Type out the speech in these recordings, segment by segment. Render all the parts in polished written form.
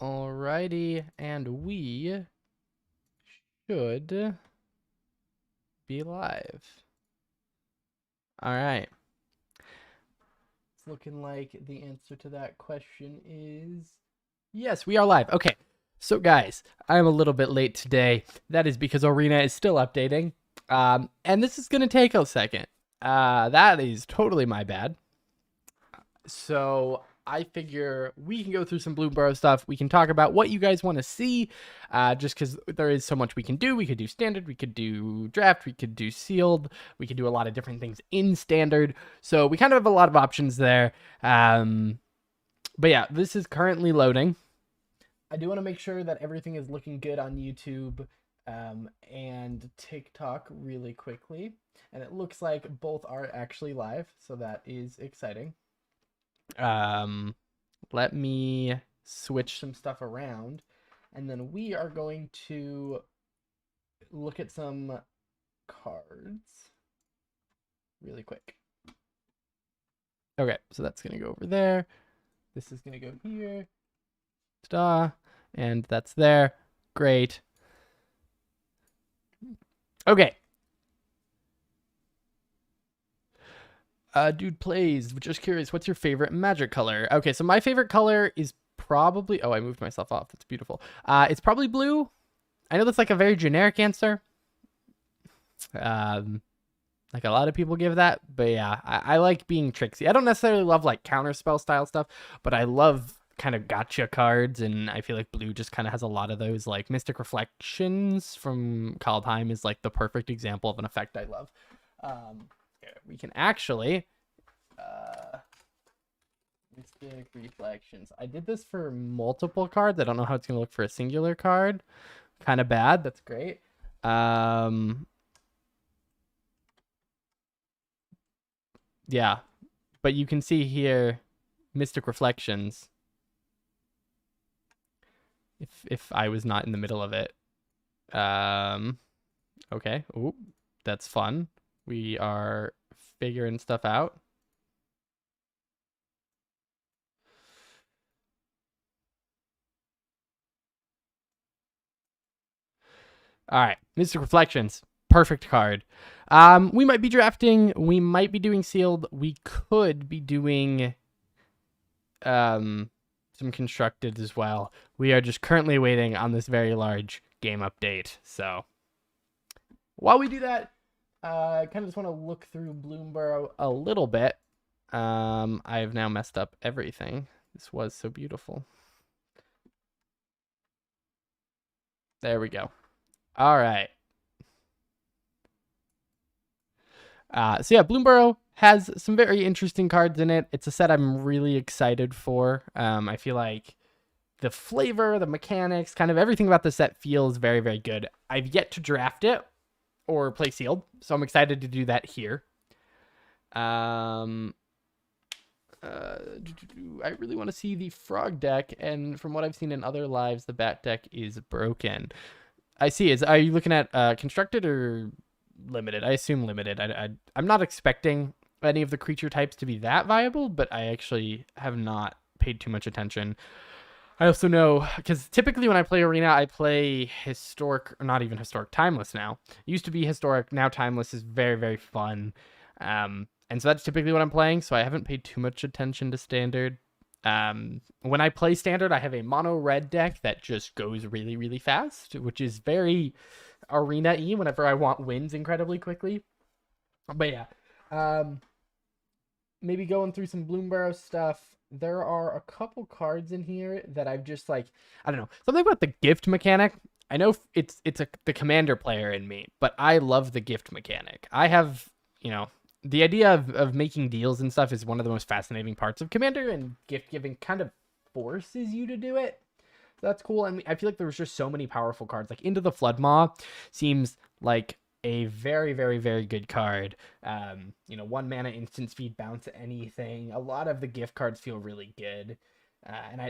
Alrighty, and we should be live. All right. It's looking like the answer to that question is yes, we are live. Okay. So guys, I'm a little bit late today. That is because Arena is still updating. And this is going to take a second. That is totally my bad. So I figure we can go through some Bloomburrow stuff. We can talk about what you guys want to see, just because there is so much we can do. We could do standard, we could do draft, we could do sealed, we could do a lot of different things in standard. So we kind of have a lot of options there. But yeah, this is currently loading. I do want to make sure that everything is looking good on YouTube and TikTok really quickly. And it looks like both are actually live, so that is exciting. Let me switch some stuff around, and then we are going to look at some cards really quick. Okay, so that's gonna go over there. This is gonna go here. Ta-da, and that's there. Great. Okay. Dude plays. Just curious, what's your favorite Magic color? Okay, so my favorite color is probably... Oh, I moved myself off. That's beautiful. It's probably blue. I know that's like a very generic answer. Like a lot of people give that, but yeah, I like being tricksy. I don't necessarily love like counterspell style stuff, but I love kind of gotcha cards, and I feel like blue just kind of has a lot of those. Like Mystic Reflections from Kaldheim is like the perfect example of an effect I love. We can actually Mystic Reflections. I did this for multiple cards. I don't know how it's gonna look for a singular card. Kind of bad. That's great. Yeah, but you can see here Mystic Reflections. If I was not in the middle of it. Okay. Ooh, that's fun. We are figuring stuff out. All right, Mystic Reflections, perfect card. We might be drafting. We might be doing sealed. We could be doing some constructed as well. We are just currently waiting on this very large game update. So while we do that, I kind of just want to look through Bloomburrow a little bit. I've now messed up everything. This was so beautiful. There we go. All right. So yeah, Bloomburrow has some very interesting cards in it. It's a set I'm really excited for. I feel like the flavor, the mechanics, kind of everything about the set feels very, very good. I've yet to draft it or play sealed, so I'm excited to do that here. I really want to see the frog deck, and from what I've seen in other lives, the bat deck is broken. I see. Are you looking at constructed or limited? I assume limited. I'm not expecting any of the creature types to be that viable, but I actually have not paid too much attention. I also know, because typically when I play Arena, I play historic, or not even historic, timeless now. It used to be historic, now timeless is very, very fun. And so that's typically what I'm playing, so I haven't paid too much attention to standard. When I play standard, I have a mono red deck that just goes really, really fast, which is very Arena-y whenever I want wins incredibly quickly. But yeah, maybe going through some Bloomburrow stuff. There are a couple cards in here that I've just like, I don't know, something about the gift mechanic. I know it's the commander player in me, but I love the gift mechanic. I have, the idea of making deals and stuff is one of the most fascinating parts of Commander, and gift giving kind of forces you to do it. So that's cool. And I feel like there's just so many powerful cards. Like Into the Floodmaw seems like a very, very, very good card. 1 mana instant speed, bounce anything. A lot of the gift cards feel really good.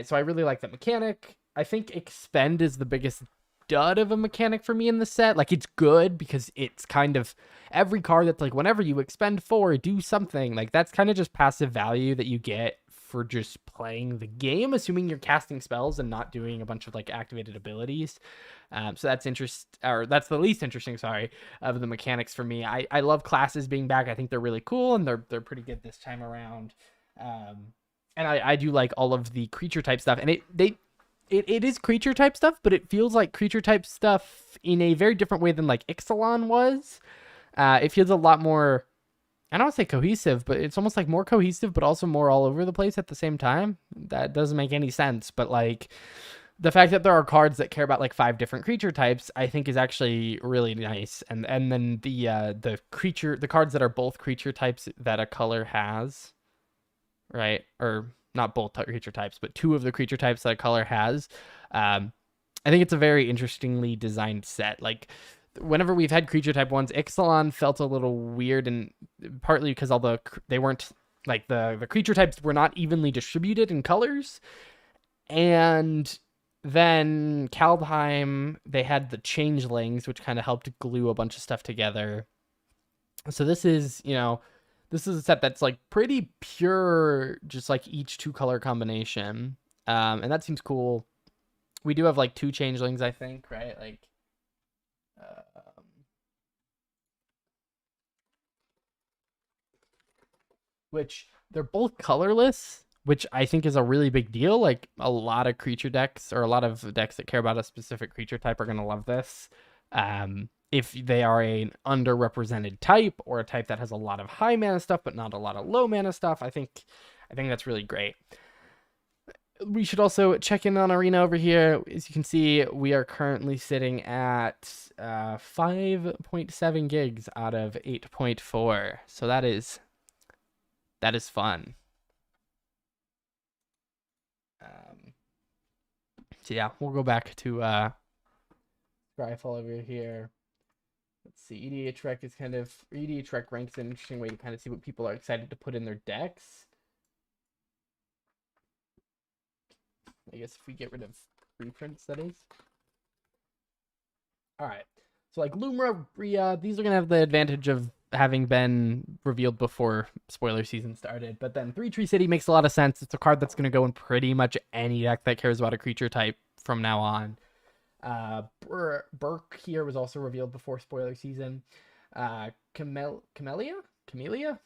So I really like that mechanic. I think Expend is the biggest dud of a mechanic for me in the set. Like, it's good because it's kind of every card that's like, whenever you expend 4, do something. Like, that's kind of just passive value that you get for just playing the game, assuming you're casting spells and not doing a bunch of like activated abilities. So that's that's the least interesting, sorry, of the mechanics for me. I love classes being back. I think they're really cool and they're pretty good this time around. And I do like all of the creature type stuff, and it is creature type stuff, but it feels like creature type stuff in a very different way than like Ixalan was. It feels a lot more, I don't want to say cohesive, but it's almost like more cohesive, but also more all over the place at the same time. That doesn't make any sense, but like the fact that there are cards that care about like 5 different creature types, I think is actually really nice. And then the cards that are both creature types that a color has, right? Or not both creature types, but 2 of the creature types that a color has. I think it's a very interestingly designed set. Like whenever we've had creature type ones, Ixalan felt a little weird, and partly because they weren't like the creature types were not evenly distributed in colors. And then Kaldheim, they had the changelings, which kind of helped glue a bunch of stuff together. So this is, this is a set that's like pretty pure, just like each 2-color combination. And that seems cool. We do have like 2 changelings, I think, right? Like, which they're both colorless, which I think is a really big deal. Like a lot of creature decks, or a lot of decks that care about a specific creature type, are going to love this. If they are an underrepresented type, or a type that has a lot of high mana stuff but not a lot of low mana stuff, I think that's really great. We should also check in on Arena over here. As you can see, we are currently sitting at 5.7 gigs out of 8.4. So that is fun. So yeah, we'll go back to Scryfall over here. Let's see, EDHREC ranks an interesting way to kind of see what people are excited to put in their decks. I guess if we get rid of reprints, that is. All right. So like Lumra, Bria, these are going to have the advantage of having been revealed before spoiler season started. But then 3 Tree City makes a lot of sense. It's a card that's going to go in pretty much any deck that cares about a creature type from now on. Burke here was also revealed before spoiler season. Camellia?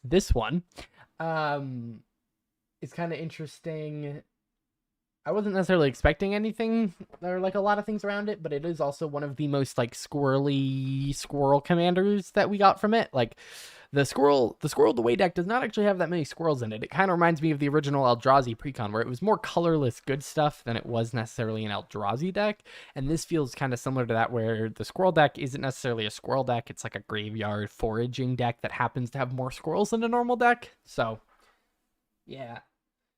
This one is kind of interesting. I wasn't necessarily expecting anything or like a lot of things around it, but it is also one of the most like squirrel commanders that we got from it. Like the squirrel the way deck does not actually have that many squirrels in it. It kind of reminds me of the original Eldrazi precon, where it was more colorless good stuff than it was necessarily an Eldrazi deck. And this feels kind of similar to that, where the squirrel deck isn't necessarily a squirrel deck. It's like a graveyard foraging deck that happens to have more squirrels than a normal deck. So yeah.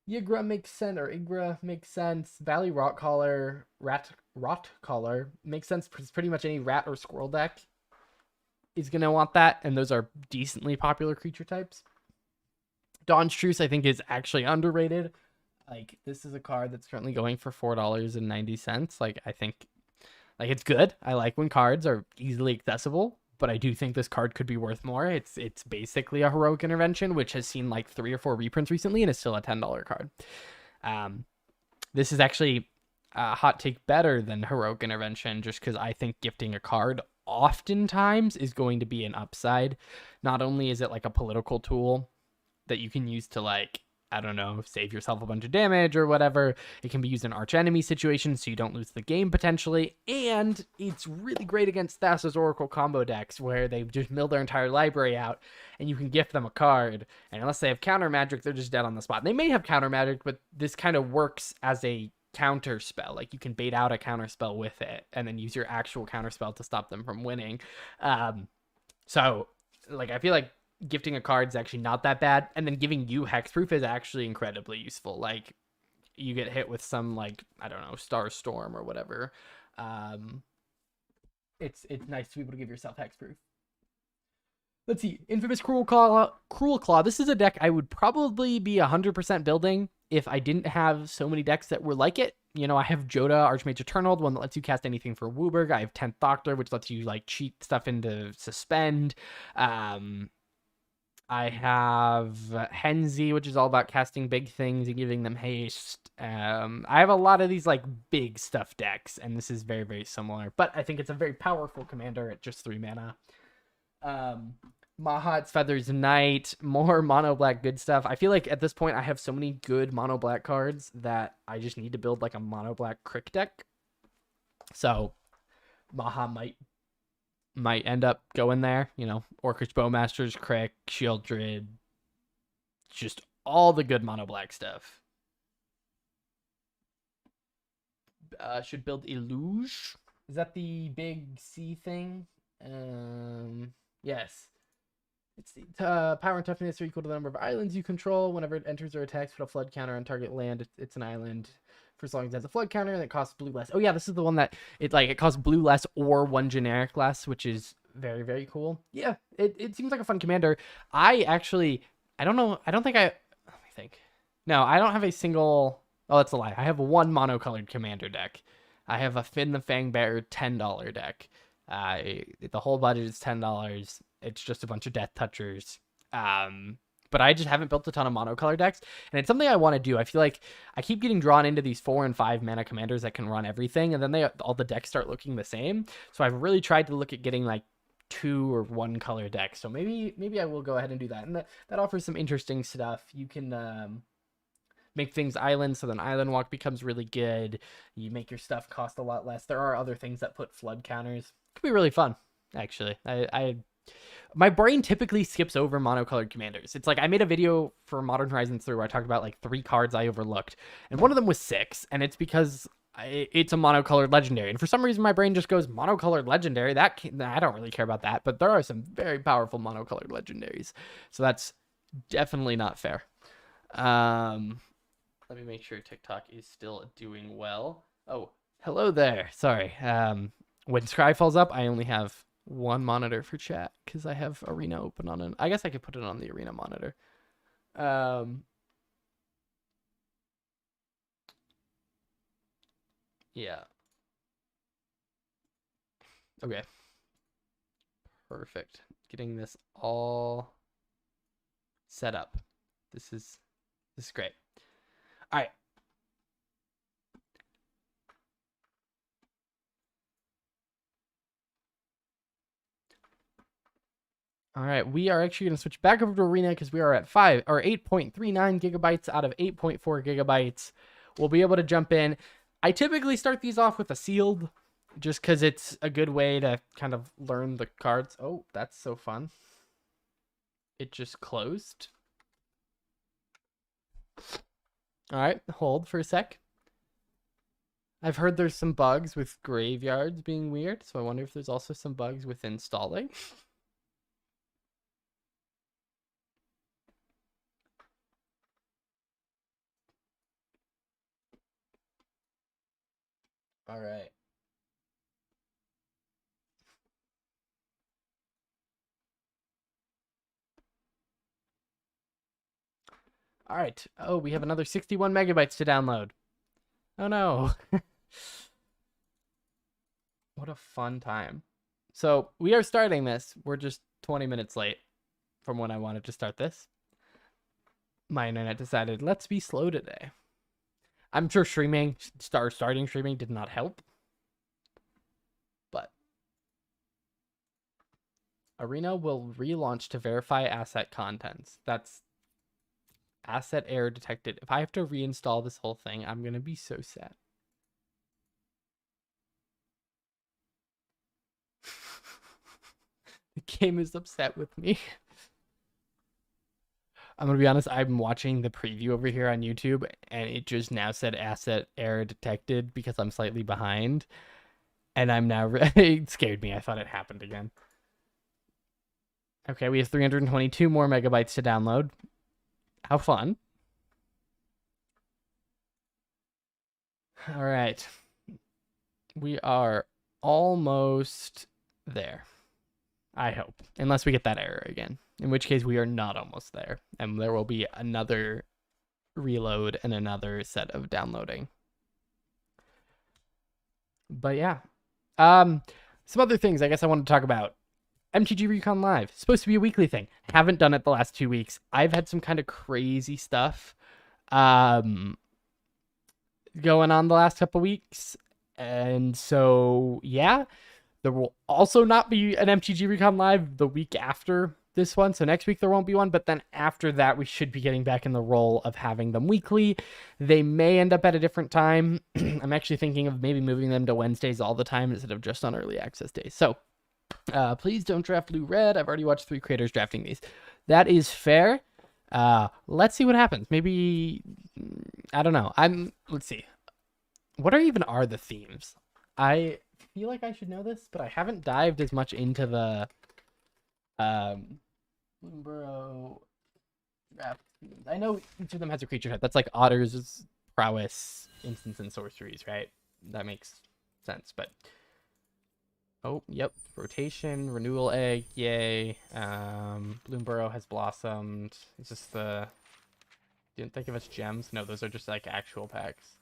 Yigra makes sense, or Igra makes sense. Valley Rotcaller, Rotcaller makes sense, because pretty much any rat or squirrel deck is going to want that, and those are decently popular creature types. Dawn's Truce, I think, is actually underrated. Like, this is a card that's currently going for $4.90. Like, I think, like, it's good. I like when cards are easily accessible, but I do think this card could be worth more. It's basically a Heroic Intervention, which has seen like 3 or 4 reprints recently and is still a $10 card. This is actually a hot take better than Heroic Intervention, just because I think gifting a card oftentimes is going to be an upside. Not only is it like a political tool that you can use to, like, I don't know, save yourself a bunch of damage or whatever. It can be used in archenemy situations so you don't lose the game potentially. And it's really great against Thassa's Oracle combo decks, where they just mill their entire library out and you can gift them a card. And unless they have counter magic, they're just dead on the spot. They may have counter magic, but this kind of works as a counter spell. Like, you can bait out a counter spell with it and then use your actual counter spell to stop them from winning. So like, I feel like gifting a card is actually not that bad, and then giving you hexproof is actually incredibly useful. Like, you get hit with some, like, I don't know, Star Storm or whatever, it's nice to be able to give yourself hexproof. Let's see, Infamous Cruel Claw. This is a deck I would probably be 100% building if I didn't have so many decks that were like it. You know, I have Joda, Archmage Eternal, one that lets you cast anything for Wooburg. I have 10th Doctor, which lets you like cheat stuff into Suspend. I have Henzi, which is all about casting big things and giving them haste. I have a lot of these like big stuff decks, and this is very, very similar. But I think it's a very powerful commander at just 3 mana. Mahat's Feathers Knight, more mono black good stuff. I feel like at this point I have so many good mono black cards that I just need to build like a mono black crick deck. So Maha might end up going there, you know, Orcish Bowmasters, Crick, Shieldred, just all the good mono black stuff. Should build Illuge. Is that the big C thing? Yes. It's the power and toughness are equal to the number of islands you control. Whenever it enters or attacks, put a flood counter on target land. It's an island for as long as it has a flood counter, and it costs blue less. Oh yeah, this is the one that it costs blue less or 1 generic less, which is very, very cool. Yeah, it seems like a fun commander. I don't know. I don't think let me think. No, I don't have a single. Oh, that's a lie. I have 1 monocolored commander deck. I have a Finn the Fangbearer $10 deck. The whole budget is $10. It's just a bunch of Death Touchers. But I just haven't built a ton of monocolor decks, and it's something I want to do. I feel like I keep getting drawn into these 4 and 5 mana commanders that can run everything, and then all the decks start looking the same. So I've really tried to look at getting like 2 or 1 color decks. So maybe I will go ahead and do that, and that offers some interesting stuff. You can make things islands, so then Island Walk becomes really good. You make your stuff cost a lot less. There are other things that put flood counters. It could be really fun, actually. My brain typically skips over monocolored commanders. It's like I made a video for Modern Horizons 3 where I talked about like 3 cards I overlooked, and one of them was 6, and it's because it's a monocolored legendary, and for some reason my brain just goes monocolored legendary. I don't really care about that, but there are some very powerful monocolored legendaries, so that's definitely not fair. Let me make sure TikTok is still doing well. Oh, hello there. Sorry. When Scry falls up, I only have 1 monitor for chat because I have Arena open on it. I guess I could put it on the Arena monitor. Yeah. Okay. Perfect. Getting this all set up. This is great. All right. All right, we are actually going to switch back over to Arena because we are at 8.39 gigabytes out of 8.4 gigabytes. We'll be able to jump in. I typically start these off with a sealed just because it's a good way to kind of learn the cards. Oh, that's so fun. It just closed. All right, hold for a sec. I've heard there's some bugs with graveyards being weird, so I wonder if there's also some bugs with installing. All right. All right. Oh, we have another 61 megabytes to download. Oh no. What a fun time. So we are starting this. We're just 20 minutes late from when I wanted to start this. My internet decided, let's be slow today. I'm sure starting streaming did not help. But Arena will relaunch to verify asset contents. That's asset error detected. If I have to reinstall this whole thing, I'm going to be so sad. The game is upset with me. I'm going to be honest, I'm watching the preview over here on YouTube, and it just now said asset error detected because I'm slightly behind. And I'm now... it scared me. I thought it happened again. Okay, we have 322 more megabytes to download. How fun. All right. We are almost there. I hope. Unless we get that error again. In which case we are not almost there. And there will be another reload and another set of downloading. But yeah. Some other things I guess I want to talk about. MTGRecon Live. It's supposed to be a weekly thing. Haven't done it the last 2 weeks. I've had some kind of crazy stuff going on the last couple weeks. And so, yeah, there will also not be an MTGRecon Live the week after this one. So next week there won't be one. But then after that, we should be getting back in the role of having them weekly. They may end up at a different time. I'm actually thinking of maybe moving them to Wednesdays all the time instead of just on early access days. So please don't draft blue red. I've already watched 3 creators drafting these. That is fair. Let's see what happens. Maybe, I don't know. Let's see. What are the themes? I feel like I should know this, but I haven't dived as much into the Bloomburrow draft themes. I know each of them has a creature type. That's like otters, prowess, instants, and sorceries, right? That makes sense, but oh, yep. Rotation, renewal egg, yay. Bloomburrow has blossomed. Is this the... Didn't they give us gems? No, those are just like actual packs.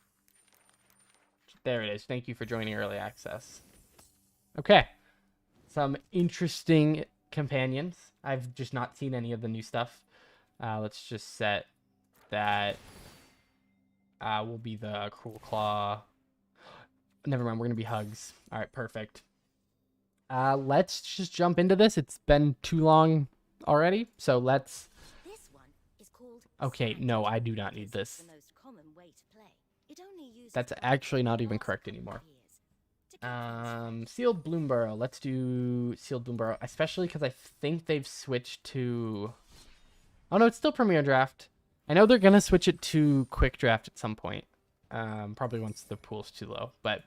There it is. Thank you for joining early access. Okay. Some interesting companions. I've just not seen any of the new stuff. Let's just set that will be the Cruel Claw. Never mind, we're going to be Hugs. All right, perfect. Let's just jump into this. It's been too long already, so let's... This one is called Okay, no, I do not need this. the most common way to play. It only uses That's actually not even correct anymore. Sealed Bloomburrow. Let's do Sealed Bloomburrow, especially because I think they've switched to... Oh no, it's still Premier Draft. I know they're gonna switch it to Quick Draft at some point. Probably once the pool's too low, but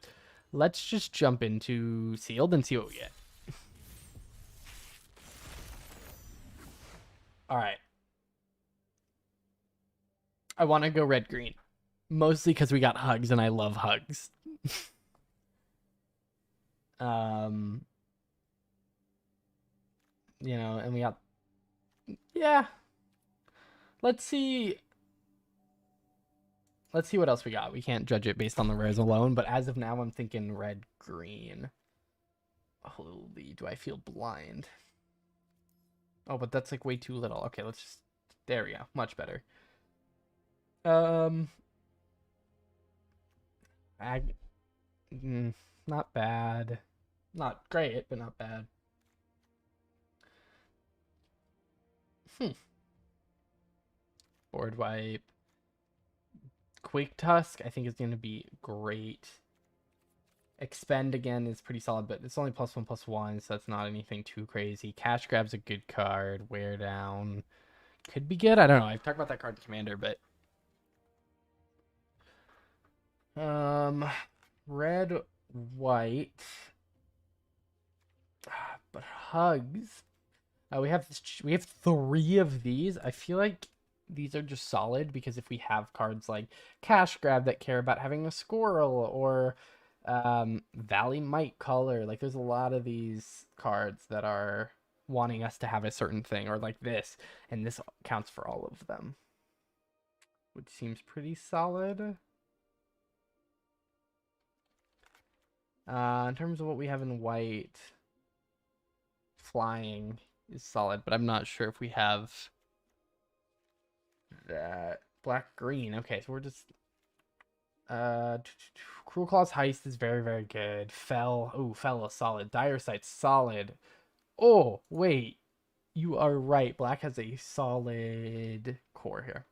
let's just jump into Sealed and see what we get. All right. I want to go red-green. Mostly because we got Hugs, and I love Hugs. You know, and we got... Yeah. Let's see what else we got. We can't judge it based on the rares alone, but as of now, I'm thinking red-green. Holy, do I feel blind? Oh, but that's like way too little. Okay, let's just... There we go. Much better. Not bad. Not great, but not bad. Board wipe. Quake Tusk, I think is going to be great. Expend again is pretty solid, but it's only +1/+1, so that's not anything too crazy. Cash Grab's a good card. Wear Down could be good. I don't know. I've talked about that card in Commander, but red, white, but Hugs. We have 3 of these. I feel like these are just solid because if we have cards like Cash Grab that care about having a squirrel, or Valley Might Color, like there's a lot of these cards that are wanting us to have a certain thing, or like this, and this counts for all of them, which seems pretty solid. In terms of what we have in white, flying is solid, but I'm not sure if we have that. Black green. Okay, so we're just Cruel Claw's Heist is very, very good. Fell. Oh, Fell is solid. Dire Sight's solid. Oh, wait. You are right. Black has a solid core here.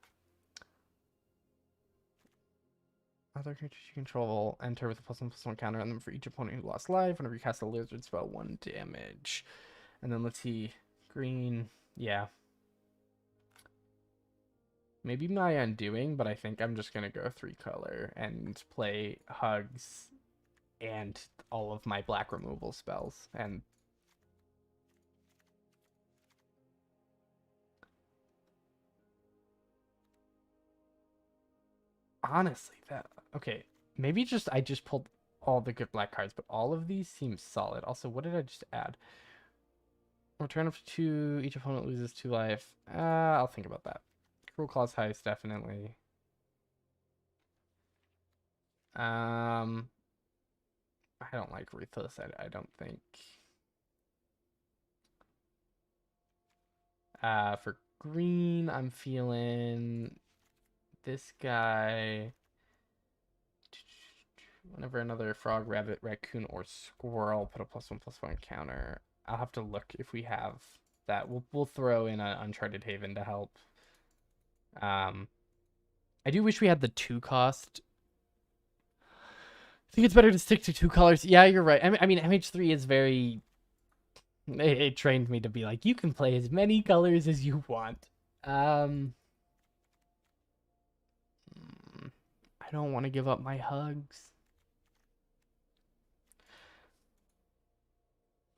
Other creatures you control enter with a +1/+1 counter on them for each opponent who lost life. Whenever you cast a lizard spell, 1 damage. And then let's see. Green. Yeah. Maybe my undoing, but I think I'm just going to go 3-color and play Hugs and all of my black removal spells. And honestly, that... Okay, maybe I just pulled all the good black cards, but all of these seem solid. Also, what did I just add? Return up to 2. Each opponent loses 2 life. I'll think about that. Cruel Claw's Heist, definitely. I don't like Ruthless. I don't think. For green, I'm feeling this guy. Whenever another frog, rabbit, raccoon, or squirrel put a +1/+1 counter. I'll have to look if we have that. We'll throw in an Uncharted Haven to help. I do wish we had the 2 cost. I think it's better to stick to 2 colors. Yeah, you're right. I mean MH3 is very. It trained me to be like, you can play as many colors as you want. I don't want to give up my hugs.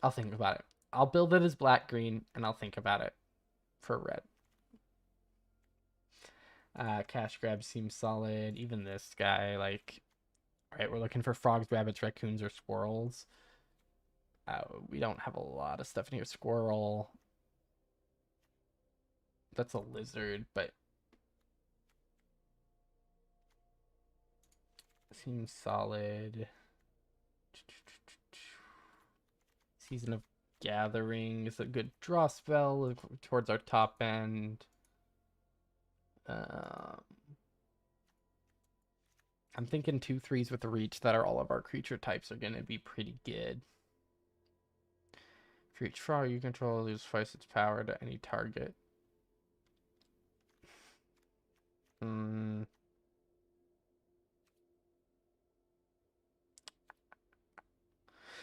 I'll think about it. I'll build it as black green, and I'll think about it for red. Cash grab seems solid. Even this guy, like, right, we're looking for frogs, rabbits, raccoons, or squirrels. We don't have a lot of stuff in here. Squirrel. That's a lizard, but seems solid. Season of Gathering is a good draw spell towards our top end. I'm thinking 2/3s with reach that are all of our creature types are going to be pretty good. For each frog you control, lose twice its power to any target.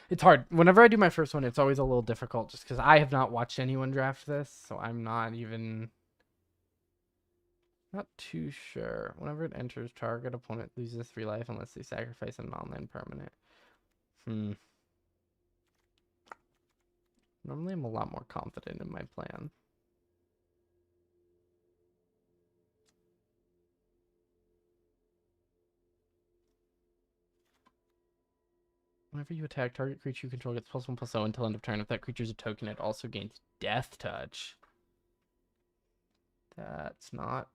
It's hard. Whenever I do my first one, it's always a little difficult just because I have not watched anyone draft this, so I'm not too sure. Whenever it enters, target opponent loses 3 life unless they sacrifice a non-land permanent. Normally I'm a lot more confident in my plan. Whenever you attack, target creature you control gets +1/+0 until end of turn. If that creature is a token, it also gains Death Touch. That's not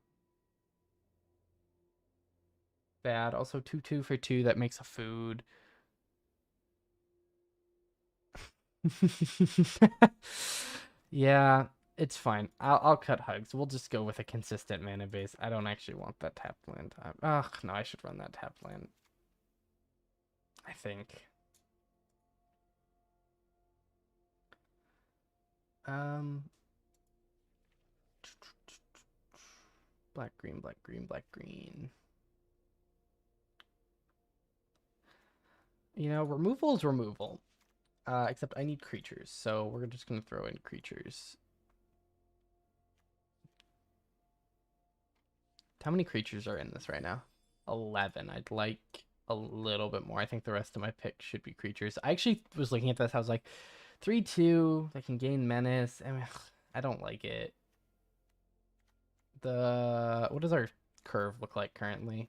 bad. Also 2/2 for 2. That makes a food. Yeah, it's fine. I'll cut hugs. We'll just go with a consistent mana base. I don't actually want that tap land. Ugh, no, I should run that tap land. I think. Black, green, black, green, black, green. You know, removal is removal. Except I need creatures, so we're just gonna throw in creatures. How many creatures are in this right now? 11. I'd like a little bit more. I think the rest of my pick should be creatures. I actually was looking at this. I was like, 3/2. They can gain menace. I mean, I don't like it. What does our curve look like currently?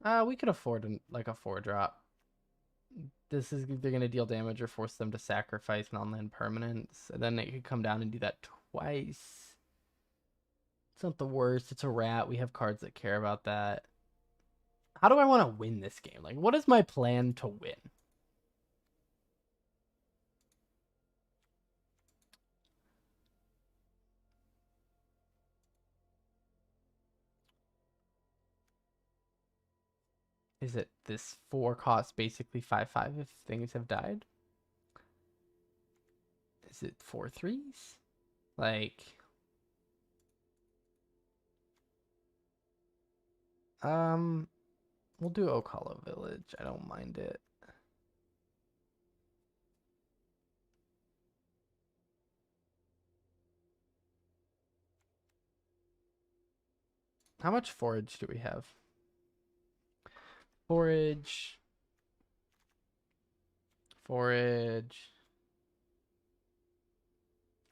We could afford like a 4-drop. They're gonna deal damage or force them to sacrifice non-land permanents, and then it could come down and do that twice. It's not the worst. It's a rat. We have cards that care about that. How do I want to win this game? Like, what is my plan to win? Is it this 4 cost basically 5/5 if things have died? Is it 4/3s? Like, we'll do Okala Village. I don't mind it. How much forage do we have? Forage. Forage.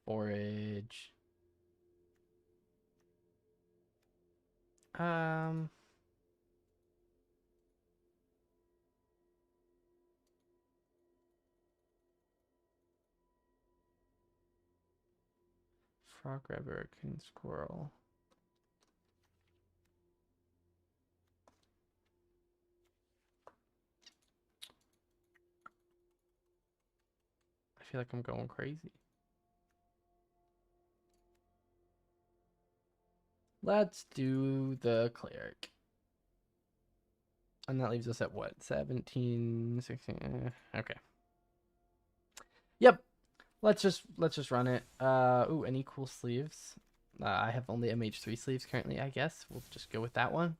Forage. Frog, rabbit, raccoon, squirrel. I feel like I'm going crazy. Let's do the cleric. And that leaves us at what? 17, 16. Okay. Yep. Let's just run it. Ooh, any cool sleeves? I have only MH3 sleeves currently, I guess. We'll just go with that one.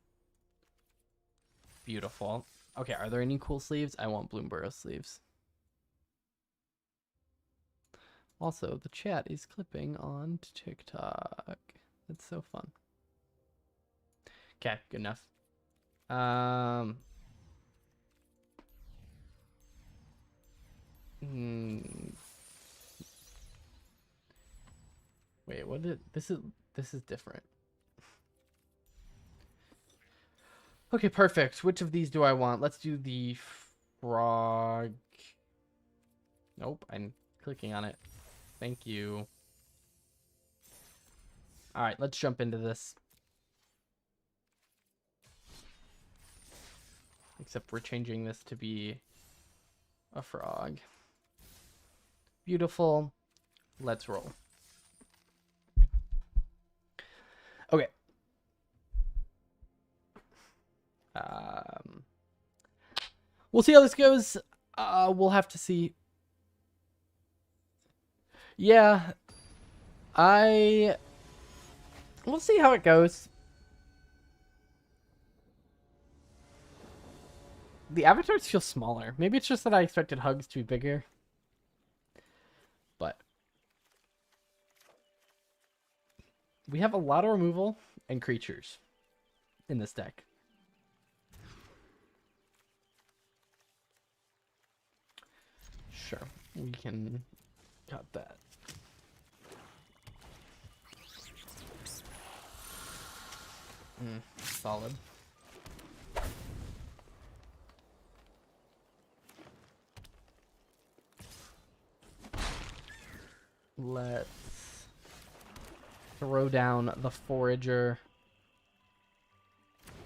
Beautiful. Okay, are there any cool sleeves? I want Bloomburrow sleeves. Also, the chat is clipping on TikTok. That's so fun. Okay, good enough. Wait, what did this is different. Okay, perfect. Which of these do I want? Let's do the frog. Nope, I'm clicking on it. Thank you. All right, let's jump into this. Except we're changing this to be a frog. Beautiful. Let's roll. Okay. We'll see how this goes. We'll have to see. Yeah. We'll see how it goes. The avatars feel smaller. Maybe it's just that I expected hugs to be bigger. But we have a lot of removal and creatures in this deck. Sure, we can cut that. Solid. Let's throw down the forager.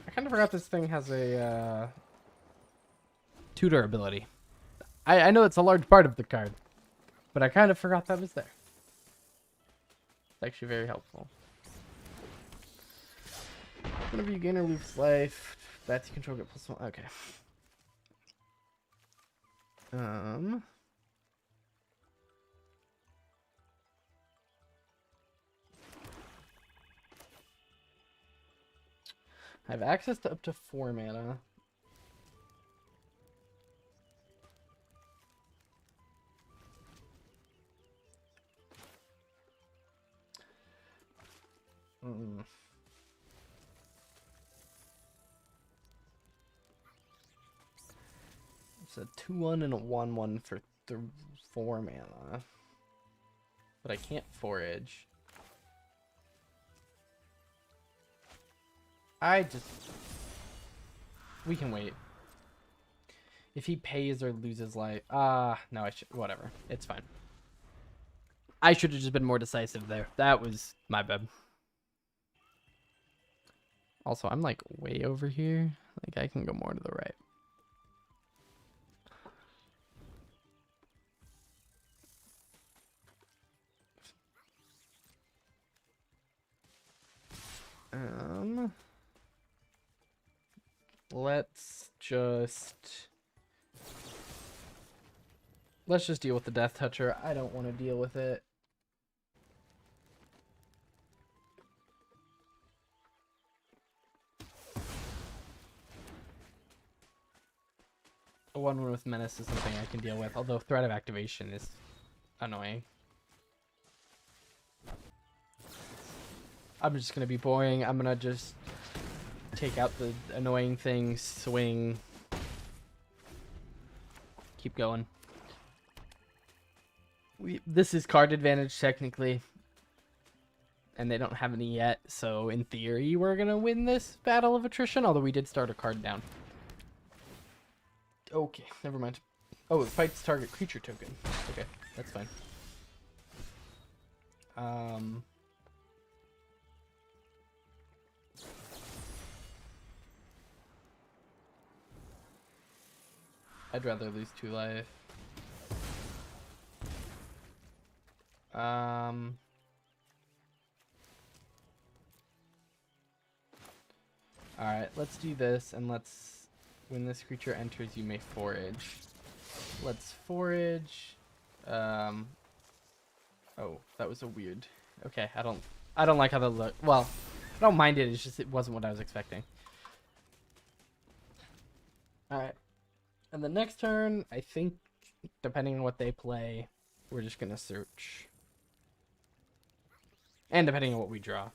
I kind of forgot this thing has a tutor ability. I know it's a large part of the card, but I kind of forgot that was there. It's actually very helpful. Whenever you gain or lose life, that's you control get +1. Okay. I have access to up to 4 mana. It's a 2/1 and a 1/1 for 4 mana. But I can't forage. We can wait. If he pays or loses life. No, I should. Whatever. It's fine. I should have just been more decisive there. That was my bad. Also, I'm like way over here. Like I can go more to the right. Let's just deal with the Death Toucher. I don't want to deal with it. A 1/1 with Menace is something I can deal with, although Threat of Activation is annoying. I'm just gonna be boring. I'm gonna just take out the annoying things, swing, keep going. This is card advantage technically, and they don't have any yet, so in theory we're gonna win this battle of attrition, although we did start a card down. Okay, never mind. Oh, it fights target creature token. Okay, that's fine. I'd rather lose 2 life. Alright, let's do this, and let's... When this creature enters, you may forage. Let's forage. Oh, that was a weird... Okay, I don't like how that look. Well, I don't mind it, it's just it wasn't what I was expecting. Alright. And the next turn, I think, depending on what they play, we're just gonna search. And depending on what we draw.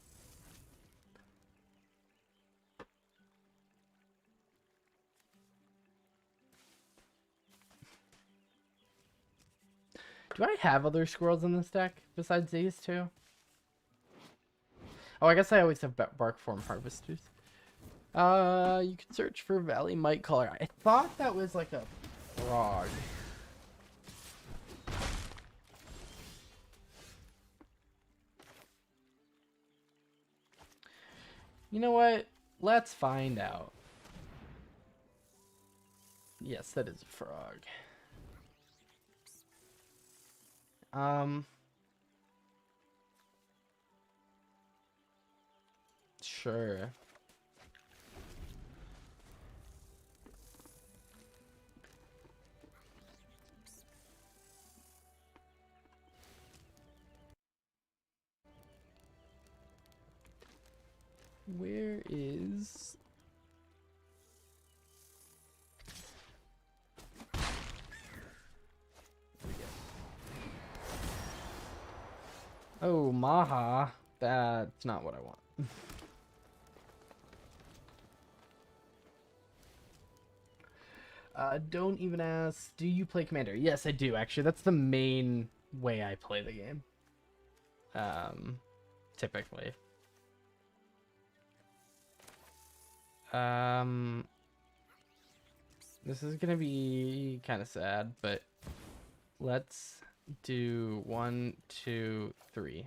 Do I have other squirrels in this deck besides these two? Oh, I guess I always have bark form harvesters. You can search for Valley Mite Caller. I thought that was like a frog. You know what? Let's find out. Yes, that is a frog. Sure. Where is... Oh, Maha. That's not what I want. Don't even ask, do you play Commander? Yes, I do, actually. That's the main way I play the game. Typically. This is gonna be kind of sad, but let's do 1, 2, 3.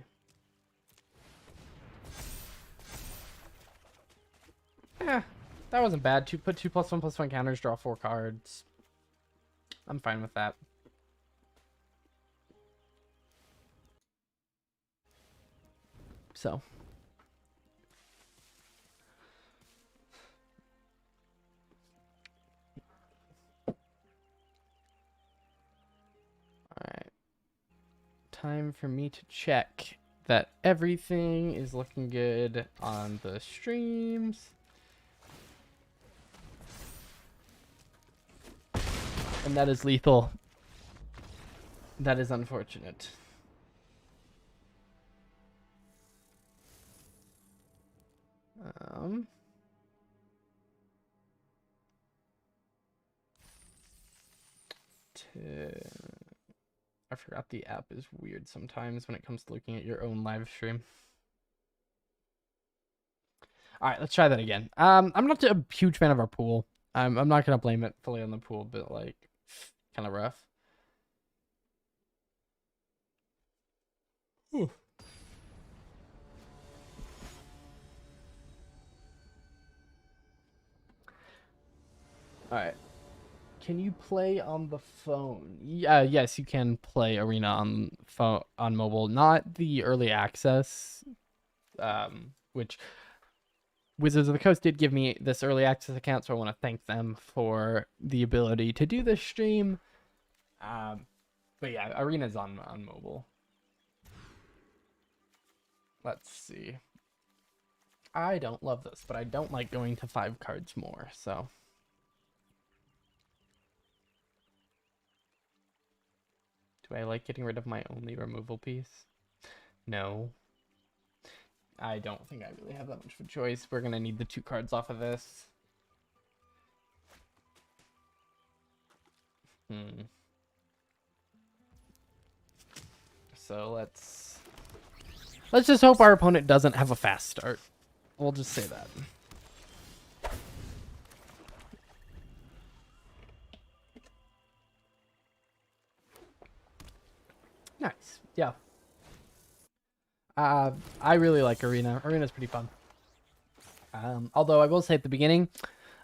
Yeah, that wasn't bad. Put 2+1/+1 counters, draw 4 cards. I'm fine with that. So. Alright. Time for me to check that everything is looking good on the streams. And that is lethal. That is unfortunate. I forgot the app is weird sometimes when it comes to looking at your own live stream. All right, let's try that again. I'm not a huge fan of our pool. I'm not gonna blame it fully on the pool, but like, kind of rough. Ooh. All right. Can you play on the phone? Yes, you can play Arena on phone on mobile. Not the early access, which Wizards of the Coast did give me this early access account, so I want to thank them for the ability to do this stream. But yeah, Arena's on mobile. Let's see. I don't love this, but I don't like going to 5 cards more, so. Do I like getting rid of my only removal piece? No. I don't think I really have that much of a choice. We're going to need the 2 cards off of this. So let's just hope our opponent doesn't have a fast start. We'll just say that. Nice. Yeah. I really like Arena. Arena's pretty fun. Although I will say at the beginning,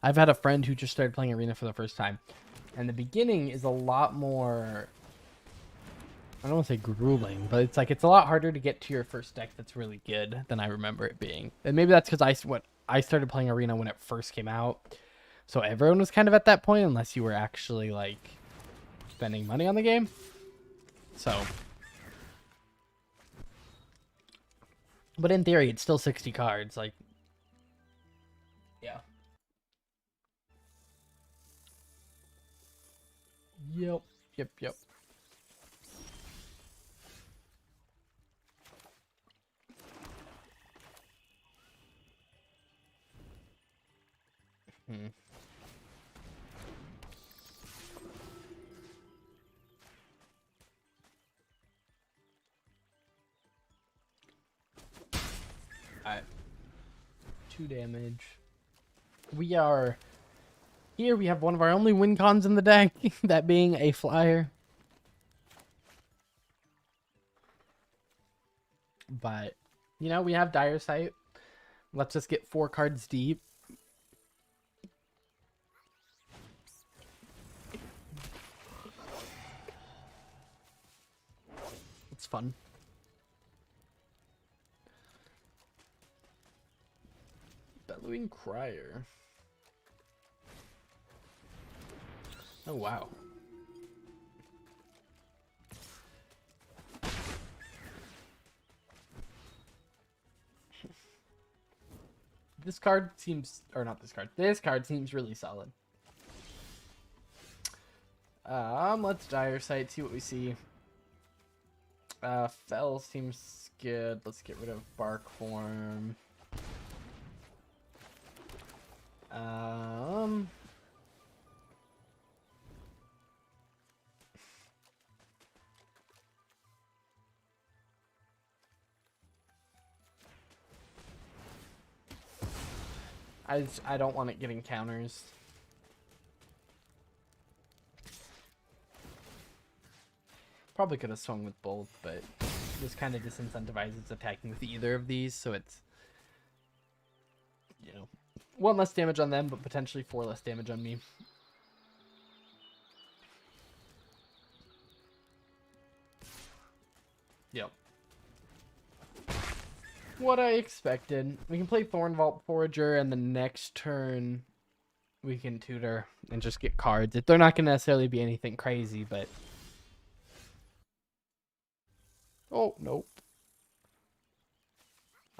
I've had a friend who just started playing Arena for the first time. And the beginning is a lot more, I don't want to say grueling, but it's a lot harder to get to your first deck that's really good than I remember it being. And maybe that's because I started playing Arena when it first came out. So everyone was kind of at that point, unless you were actually, like, spending money on the game. So. But in theory, it's still 60 cards. Like, yeah. Yep. Alright. 2 damage. We are... Here we have one of our only win cons in the deck. That being a flyer. But, you know, we have Dire Sight. Let's just get 4 cards deep. It's fun. Bellowing Crier. Oh, wow. This card seems, or not this card. This card seems really solid. Let's Dire Sight, see what we see. Fell seems good. Let's get rid of Bark Form. I don't want it getting counters. Probably could have swung with both, but this kind of disincentivizes attacking with either of these, so it's, you know, 1 less damage on them, but potentially 4 less damage on me. Yep. What I expected. We can play Thornvault Forager, and the next turn we can tutor and just get cards. They're not going to necessarily be anything crazy, but... Oh, nope.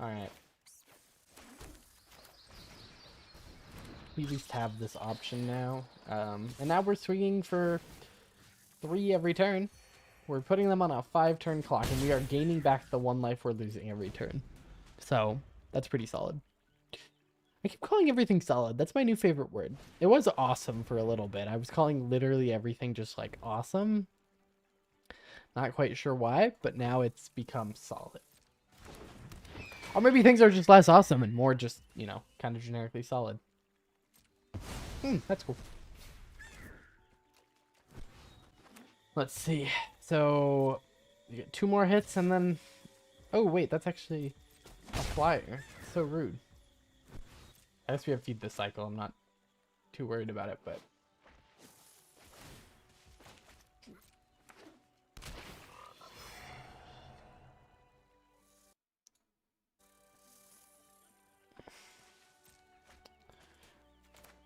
Alright. We at least have this option now. And now we're swinging for 3 every turn. We're putting them on a 5-turn clock, and we are gaining back the 1 life we're losing every turn. So, that's pretty solid. I keep calling everything solid. That's my new favorite word. It was awesome for a little bit. I was calling literally everything just like awesome. Not quite sure why, but now it's become solid. Or maybe things are just less awesome and more just, you know, kind of generically solid. That's cool. Let's see. So, you get 2 more hits and then... Oh, wait, that's actually a flyer. So rude. I guess we have Feed this cycle. I'm not too worried about it, but...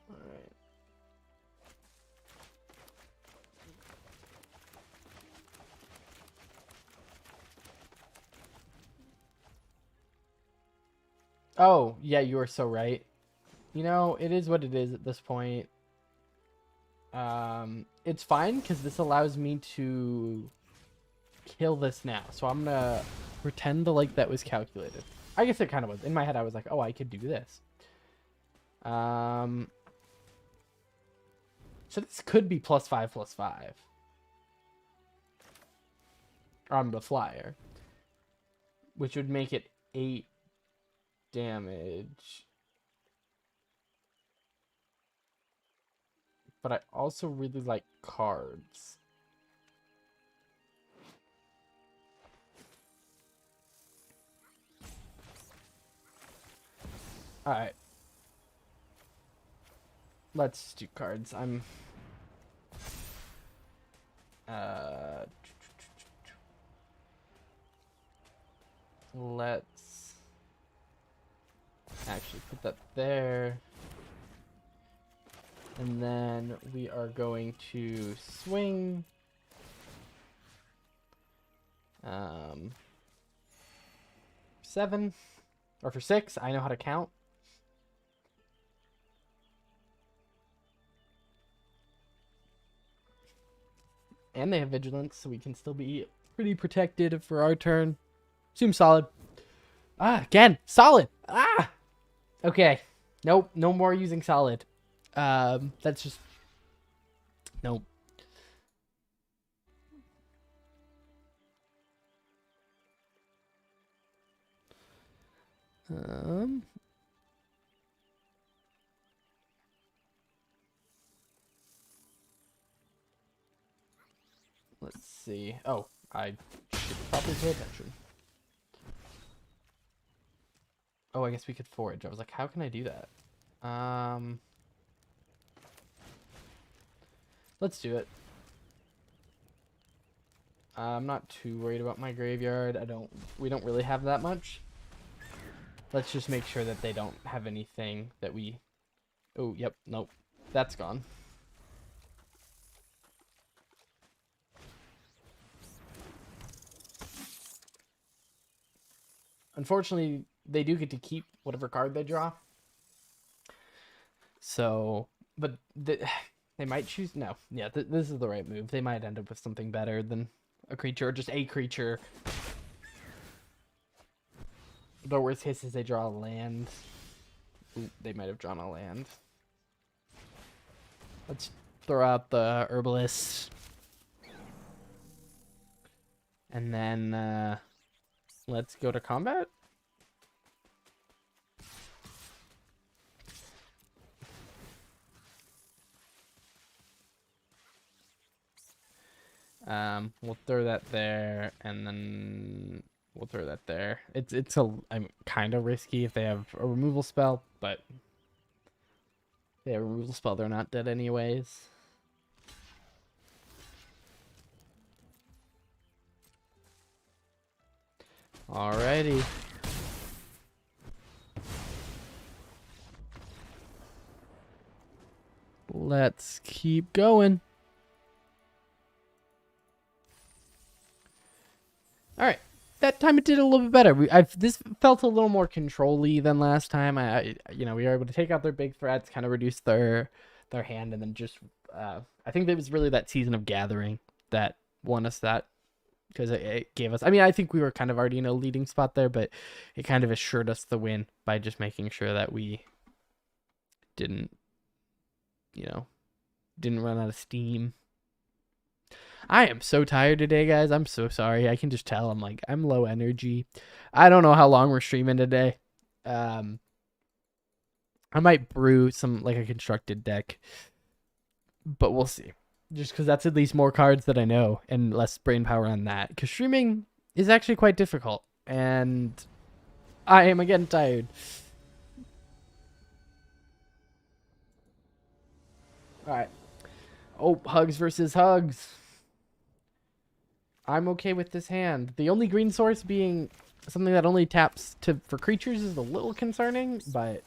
Alright. Oh, yeah, you are so right. You know, it is what it is at this point. It's fine, because this allows me to kill this now. So I'm going to pretend like that was calculated. I guess it kind of was. In my head, I was like, oh, I could do this. So this could be +5/+5 on the flyer, which would make it 8 damage. But I also really like cards. Alright. Let's do cards. Let's actually put that there. And then we are going to swing. 7 or for 6. I know how to count. And they have vigilance, so we can still be pretty protected for our turn. Seems solid. Again, solid. Okay. Nope, no more using solid. That's just nope. Let's see. Oh, I should probably pay attention. Oh, I guess we could forage. I was like, how can I do that? Let's do it. I'm not too worried about my graveyard. We don't really have that much. Let's just make sure that they don't have anything that we... Oh, yep, nope. That's gone. Unfortunately, they do get to keep whatever card they draw. So, but they might choose... No, yeah, this is the right move. They might end up with something better than a creature, or just a creature. The worst case is they draw a land. Ooh, they might have drawn a land. Let's throw out the herbalist. And then let's go to combat. We'll throw that there, and then we'll throw that there. I'm kind of risky if they have a removal spell, but if they have a removal spell, they're not dead anyways. Alrighty. Let's keep going. All right, that time it did a little bit better. This felt a little more control-y than last time. We were able to take out their big threats, kind of reduce their hand, and then just I think it was really that Season of Gathering that won us that, because it gave us. I mean, I think we were kind of already in a leading spot there, but it kind of assured us the win by just making sure that we didn't run out of steam. I am so tired today, guys. I'm so sorry. I can just tell. I'm low energy. I don't know how long we're streaming today. I might brew a constructed deck, but we'll see. Just because that's at least more cards that I know and less brain power on that. Because streaming is actually quite difficult, and I am again tired. All right. Oh, hugs versus hugs. I'm okay with this hand. The only green source being something that only taps for creatures is a little concerning, but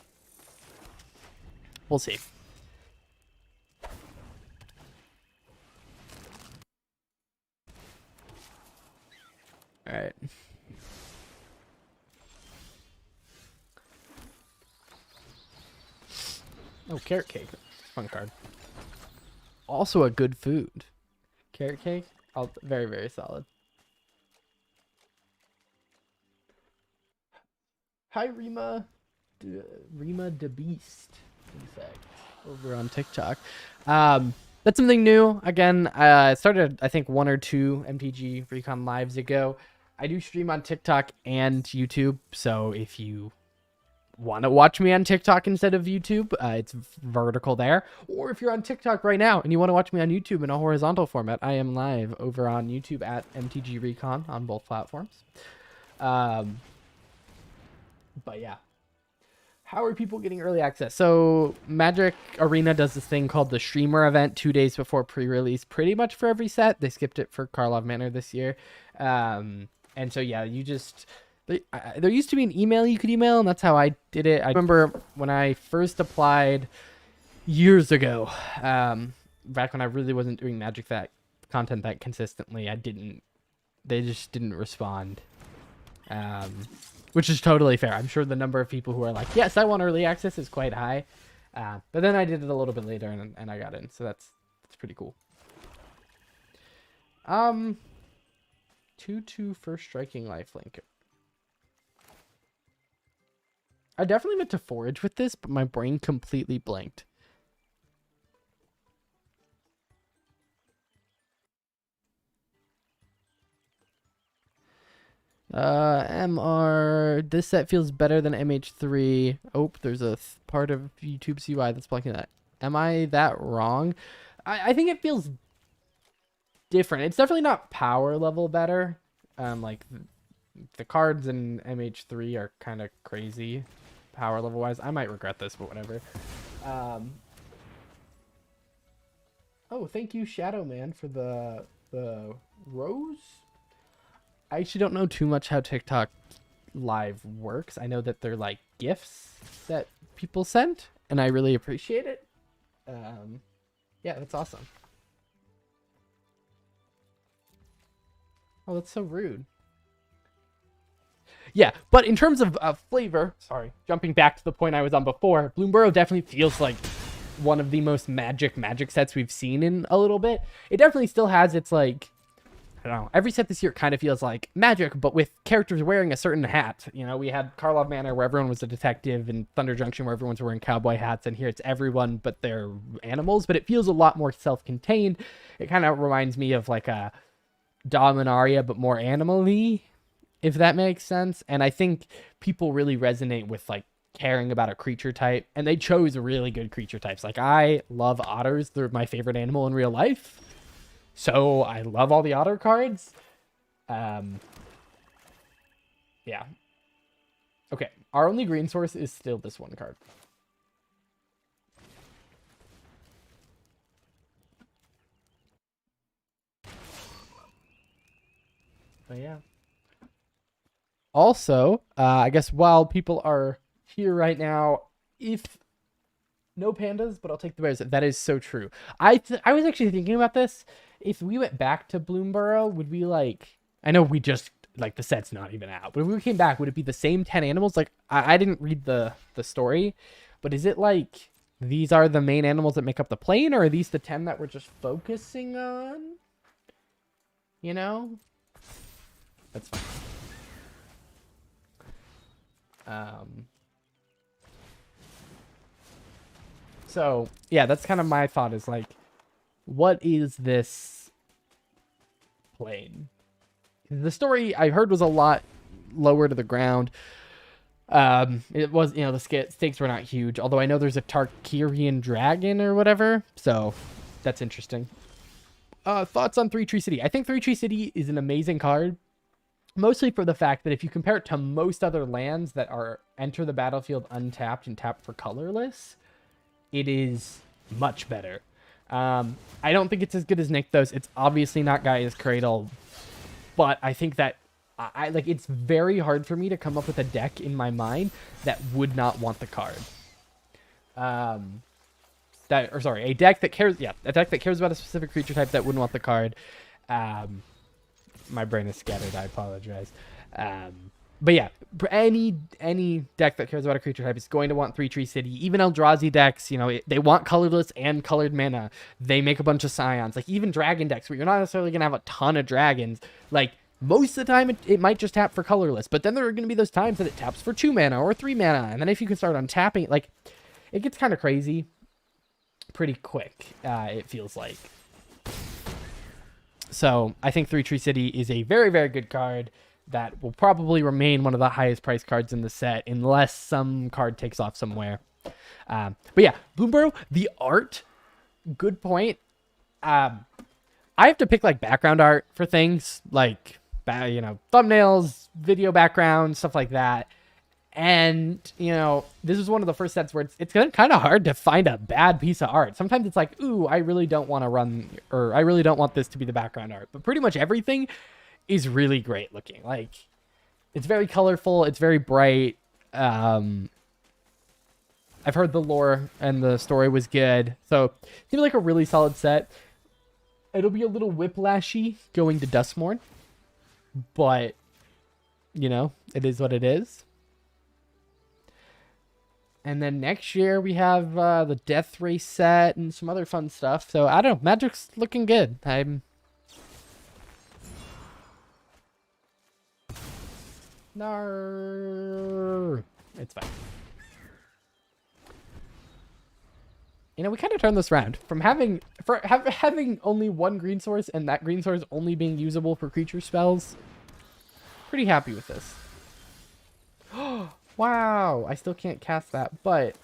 we'll see. All right. Oh, carrot cake. Fun card. Also a good food. Carrot cake. Very, very solid. Hi, Rima. Rima the Beast, in fact, over on TikTok. That's something new. Again, I started, I think, 1 or 2 MTGRecon lives ago. I do stream on TikTok and YouTube, so if you want to watch me on TikTok instead of YouTube, it's vertical there. Or if you're on TikTok right now and you want to watch me on YouTube in a horizontal format, I am live over on YouTube at MTGRecon on both platforms. But yeah, how are people getting early access? So Magic Arena does this thing called the Streamer event 2 days before pre-release, pretty much for every set. They skipped it for Karlov Manor this year. And so yeah, you just There used to be an email you could email, and that's how I did it. I remember when I first applied years ago, back when I really wasn't doing Magic that content that consistently. They just didn't respond, which is totally fair. I'm sure the number of people who are like, yes, I want early access is quite high. But then I did it a little bit later and I got in, so that's pretty cool. 2/2 first striking lifelink. I definitely meant to forage with this, but my brain completely blanked. MR, this set feels better than MH3. Oh, there's a part of YouTube CY that's blocking that. Am I that wrong? I think it feels different. It's definitely not power level better. Like the cards in MH3 are kind of crazy power level wise. I might regret this, but whatever. Oh, thank you, Shadow Man, for the rose. I actually don't know too much how TikTok live works. I know that they're like gifts that people send, and I really appreciate it. Yeah, that's awesome. Oh, that's so rude. Yeah, but in terms of flavor, sorry, jumping back to the point I was on before, Bloomburrow definitely feels like one of the most magic sets we've seen in a little bit. It definitely still has its, like, I don't know, every set this year kind of feels like Magic, but with characters wearing a certain hat. You know, we had Karlov Manor where everyone was a detective, and Thunder Junction where everyone's wearing cowboy hats, and here it's everyone, but they're animals. But it feels a lot more self-contained. It kind of reminds me of like a Dominaria, but more animal-y, if that makes sense. And I think people really resonate with like caring about a creature type, and they chose really good creature types. Like, I love otters. They're my favorite animal in real life. So I love all the otter cards. Yeah. Okay. Our only green source is still this one card. But yeah. Also, I guess while people are here right now, if no pandas, but I'll take the bears. That is so true. I was actually thinking about this. If we went back to Bloomburrow, would we like... I know we just... Like, the set's not even out. But if we came back, would it be the same 10 animals? Like, I didn't read the story. But is it like... These are the main animals that make up the plane? Or are these the 10 that we're just focusing on? You know? That's fine. So, yeah, that's kind of my thought is like, what is this plane? The story I heard was a lot lower to the ground. It was, you know, the stakes were not huge, although I know there's a Tarkirian dragon or whatever, so that's interesting. Thoughts on 3 Tree City? I think 3 Tree City is an amazing card, mostly for the fact that if you compare it to most other lands that are enter the battlefield untapped and tapped for colorless, it is much better. I don't think it's as good as Nykthos. It's obviously not Gaia's Cradle, but I think that I like, it's very hard for me to come up with a deck in my mind that would not want the card. A deck that cares, a deck that cares about a specific creature type that wouldn't want the card. My brain is scattered, I apologize. But yeah, any deck that cares about a creature type is going to want 3 Tree City. Even Eldrazi decks, you know, they want colorless and colored mana. They make a bunch of scions. Like, even dragon decks, where you're not necessarily going to have a ton of dragons. Like, most of the time, it might just tap for colorless. But then there are going to be those times that it taps for 2 mana or 3 mana. And then if you can start untapping, like, it gets kind of crazy pretty quick, it feels like. So, I think 3 Tree City is a very, very good card that will probably remain one of the highest priced cards in the set unless some card takes off somewhere. But yeah, Bloomburrow, the art, good point. I have to pick like background art for things like, you know, thumbnails, video backgrounds, stuff like that. And, you know, this is one of the first sets where it's kind of hard to find a bad piece of art. Sometimes it's like, ooh, I really don't want to run, or I really don't want this to be the background art. But pretty much everything is really great looking. Like, It's very colorful. It's very bright. I've heard the lore and the story was good. So it seems like a really solid set. It'll be a little whiplashy going to Duskmorn. But, you know, it is what it is. And then next year we have the Death Race set and some other fun stuff. So I don't know. Magic's looking good. No, it's fine. You know, we kind of turned this around from having only one green source and that green source only being usable for creature spells. Pretty happy with this. Wow, I still can't cast that, but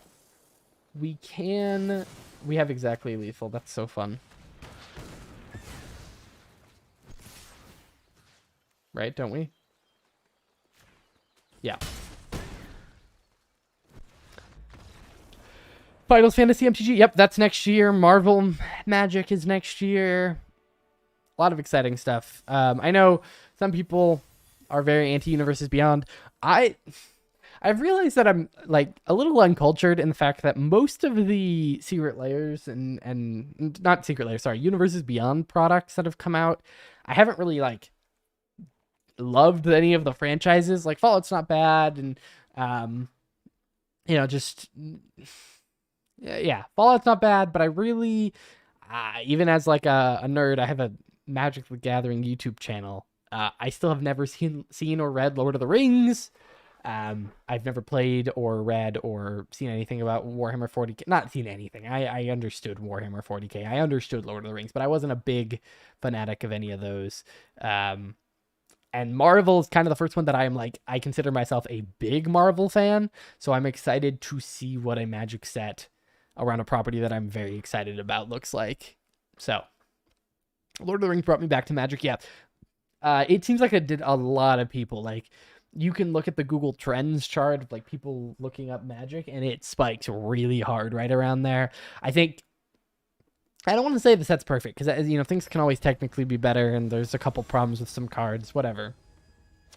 we can. We have exactly lethal. That's so fun. Right, don't we? Yeah. Final Fantasy MTG. Yep, that's next year. Marvel Magic is next year. A lot of exciting stuff. I know some people are very anti-Universes Beyond. I've realized that I'm like a little uncultured in the fact that most of the Secret Layers and not Secret Layers, sorry, Universes Beyond products that have come out, I haven't really like loved any of the franchises. Like Fallout's not bad, and you know, just yeah, Fallout's not bad, but I really even as like a nerd, I have a Magic the Gathering YouTube channel. I still have never seen or read Lord of the Rings. I've never played or read or seen anything about Warhammer 40k. Not seen anything. I understood Warhammer 40k. I understood Lord of the Rings, but I wasn't a big fanatic of any of those. And Marvel is kind of the first one that I am like, I consider myself a big Marvel fan. So I'm excited to see what a Magic set around a property that I'm very excited about looks like. So Lord of the Rings brought me back to Magic. Yeah. It seems like it did a lot of people. Like, you can look at the Google Trends chart of like people looking up Magic, and it spikes really hard right around there. I think, I don't want to say the set's perfect because, you know, things can always technically be better, and there's a couple problems with some cards, whatever.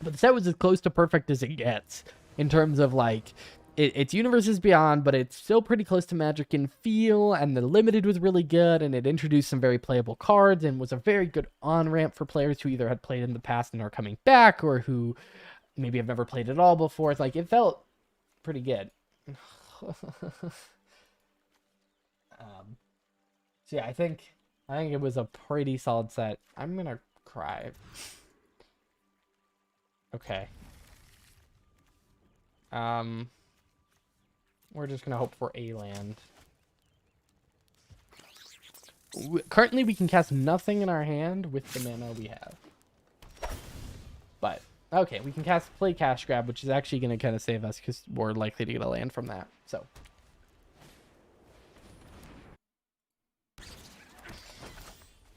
But the set was as close to perfect as it gets in terms of like, it's Universes Beyond, but it's still pretty close to Magic in feel, and the Limited was really good, and it introduced some very playable cards and was a very good on-ramp for players who either had played in the past and are coming back, or who maybe have never played at all before. It's like, it felt pretty good. So yeah, I think it was a pretty solid set. I'm gonna cry. Okay. We're just gonna hope for a land. Currently, we can cast nothing in our hand with the mana we have. But okay, we can play Cash Grab, which is actually gonna kind of save us because we're likely to get a land from that. So.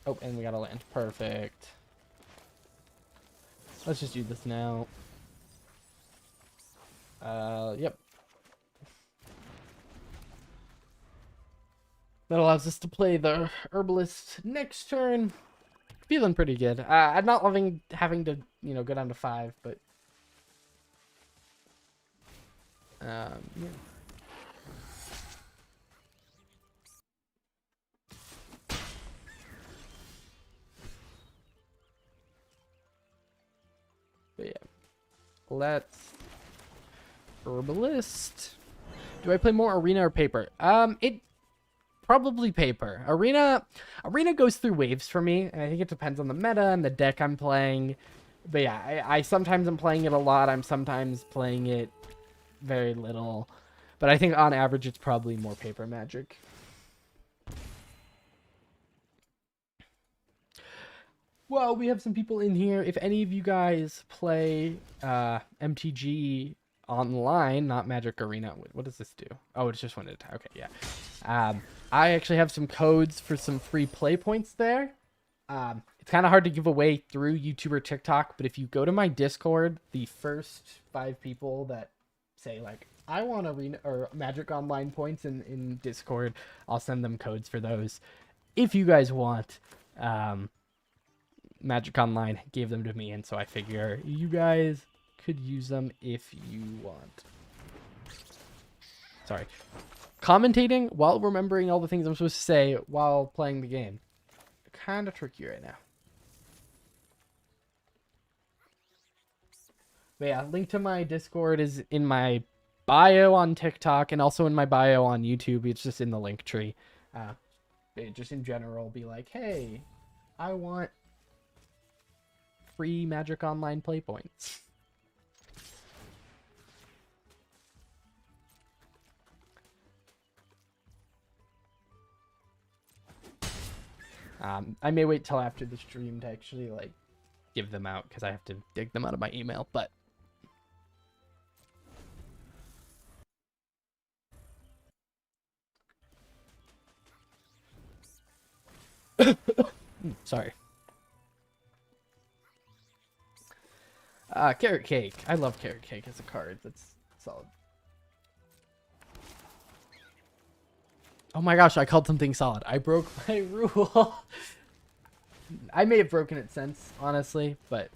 Oh, and we got a land. Perfect. Let's just do this now. Yep. That allows us to play the Herbalist next turn. Feeling pretty good. I'm not loving having to, you know, go down to 5, but yeah. But yeah, let's Herbalist. Do I play more Arena or Paper? It probably Paper. Arena goes through waves for me, and I think it depends on the meta and the deck I'm playing. But yeah, I sometimes am playing it a lot. I'm sometimes playing it very little. But I think on average, it's probably more Paper Magic. Well, we have some people in here. If any of you guys play MTG online, not Magic Arena. What does this do? Oh, it's just when it... Okay, yeah. I actually have some codes for some free play points there. It's kind of hard to give away through YouTube or TikTok, but if you go to my Discord, the first 5 people that say, like, I want Arena or Magic Online points in Discord, I'll send them codes for those. If you guys want... Magic Online gave them to me, and so I figure you guys could use them if you want. Sorry. Commentating while remembering all the things I'm supposed to say while playing the game. Kind of tricky right now. But yeah, link to my Discord is in my bio on TikTok and also in my bio on YouTube. It's just in the link tree. Just in general, be like, hey, I want free Magic Online play points. I may wait till after the stream to actually like give them out because I have to dig them out of my email, but sorry. Carrot cake. I love carrot cake as a card. That's solid. Oh my gosh, I called something solid. I broke my rule. I may have broken it since, honestly, but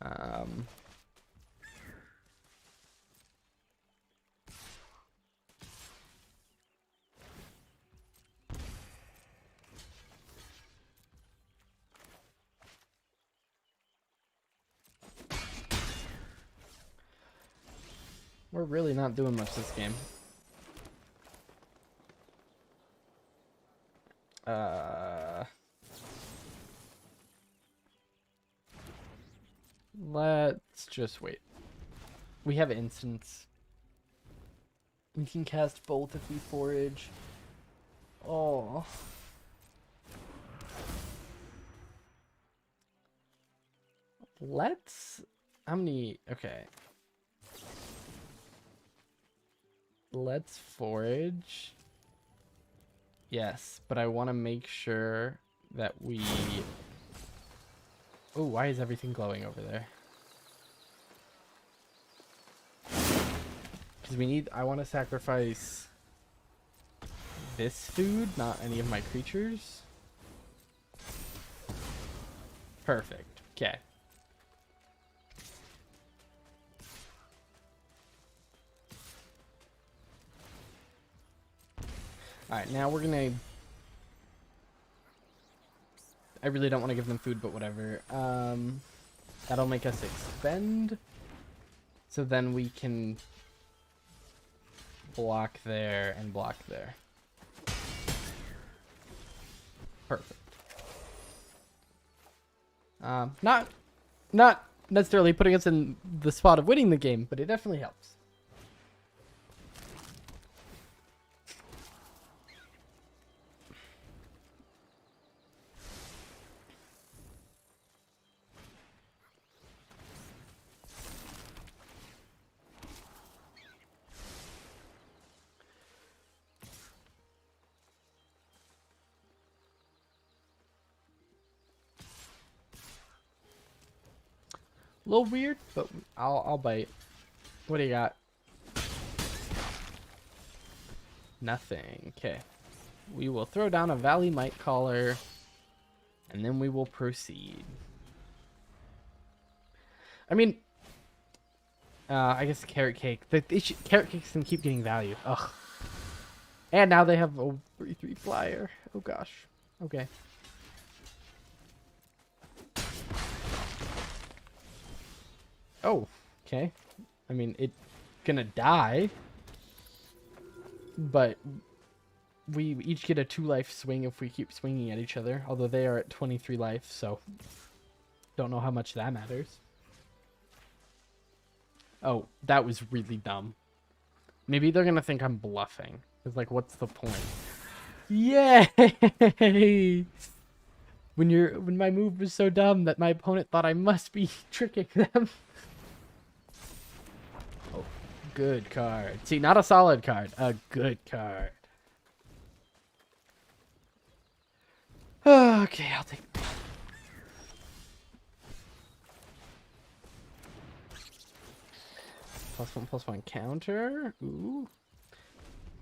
um we're really not doing much this game. Let's just wait. We have instants. We can cast both if we forage. Oh. Let's... How many... Okay. Let's forage. Yes, but I want to make sure that we... Oh, why is everything glowing over there? Because we need... I want to sacrifice this food, not any of my creatures. Perfect. Okay. Alright, now we're gonna... I really don't want to give them food, but whatever. That'll make us expend. So then we can block there and block there. Perfect. Not necessarily putting us in the spot of winning the game, but it definitely helps. A little weird, but I'll bite. What do you got? Nothing. Okay. We will throw down a Valley Might Caller, and then we will proceed. I mean, I guess carrot cake. Carrot cakes can keep getting value. Ugh. And now they have a 3/3 flyer. Oh gosh. Okay. Oh, okay. I mean, it's gonna die, but we each get a 2-life swing if we keep swinging at each other, although they are at 23 life, so don't know how much that matters. Oh, that was really dumb. Maybe they're gonna think I'm bluffing. It's like, what's the point? Yay! When my move was so dumb that my opponent thought I must be tricking them. Oh, good card. See, not a solid card, a good card. Okay, I'll take. +1/+1 counter. Ooh.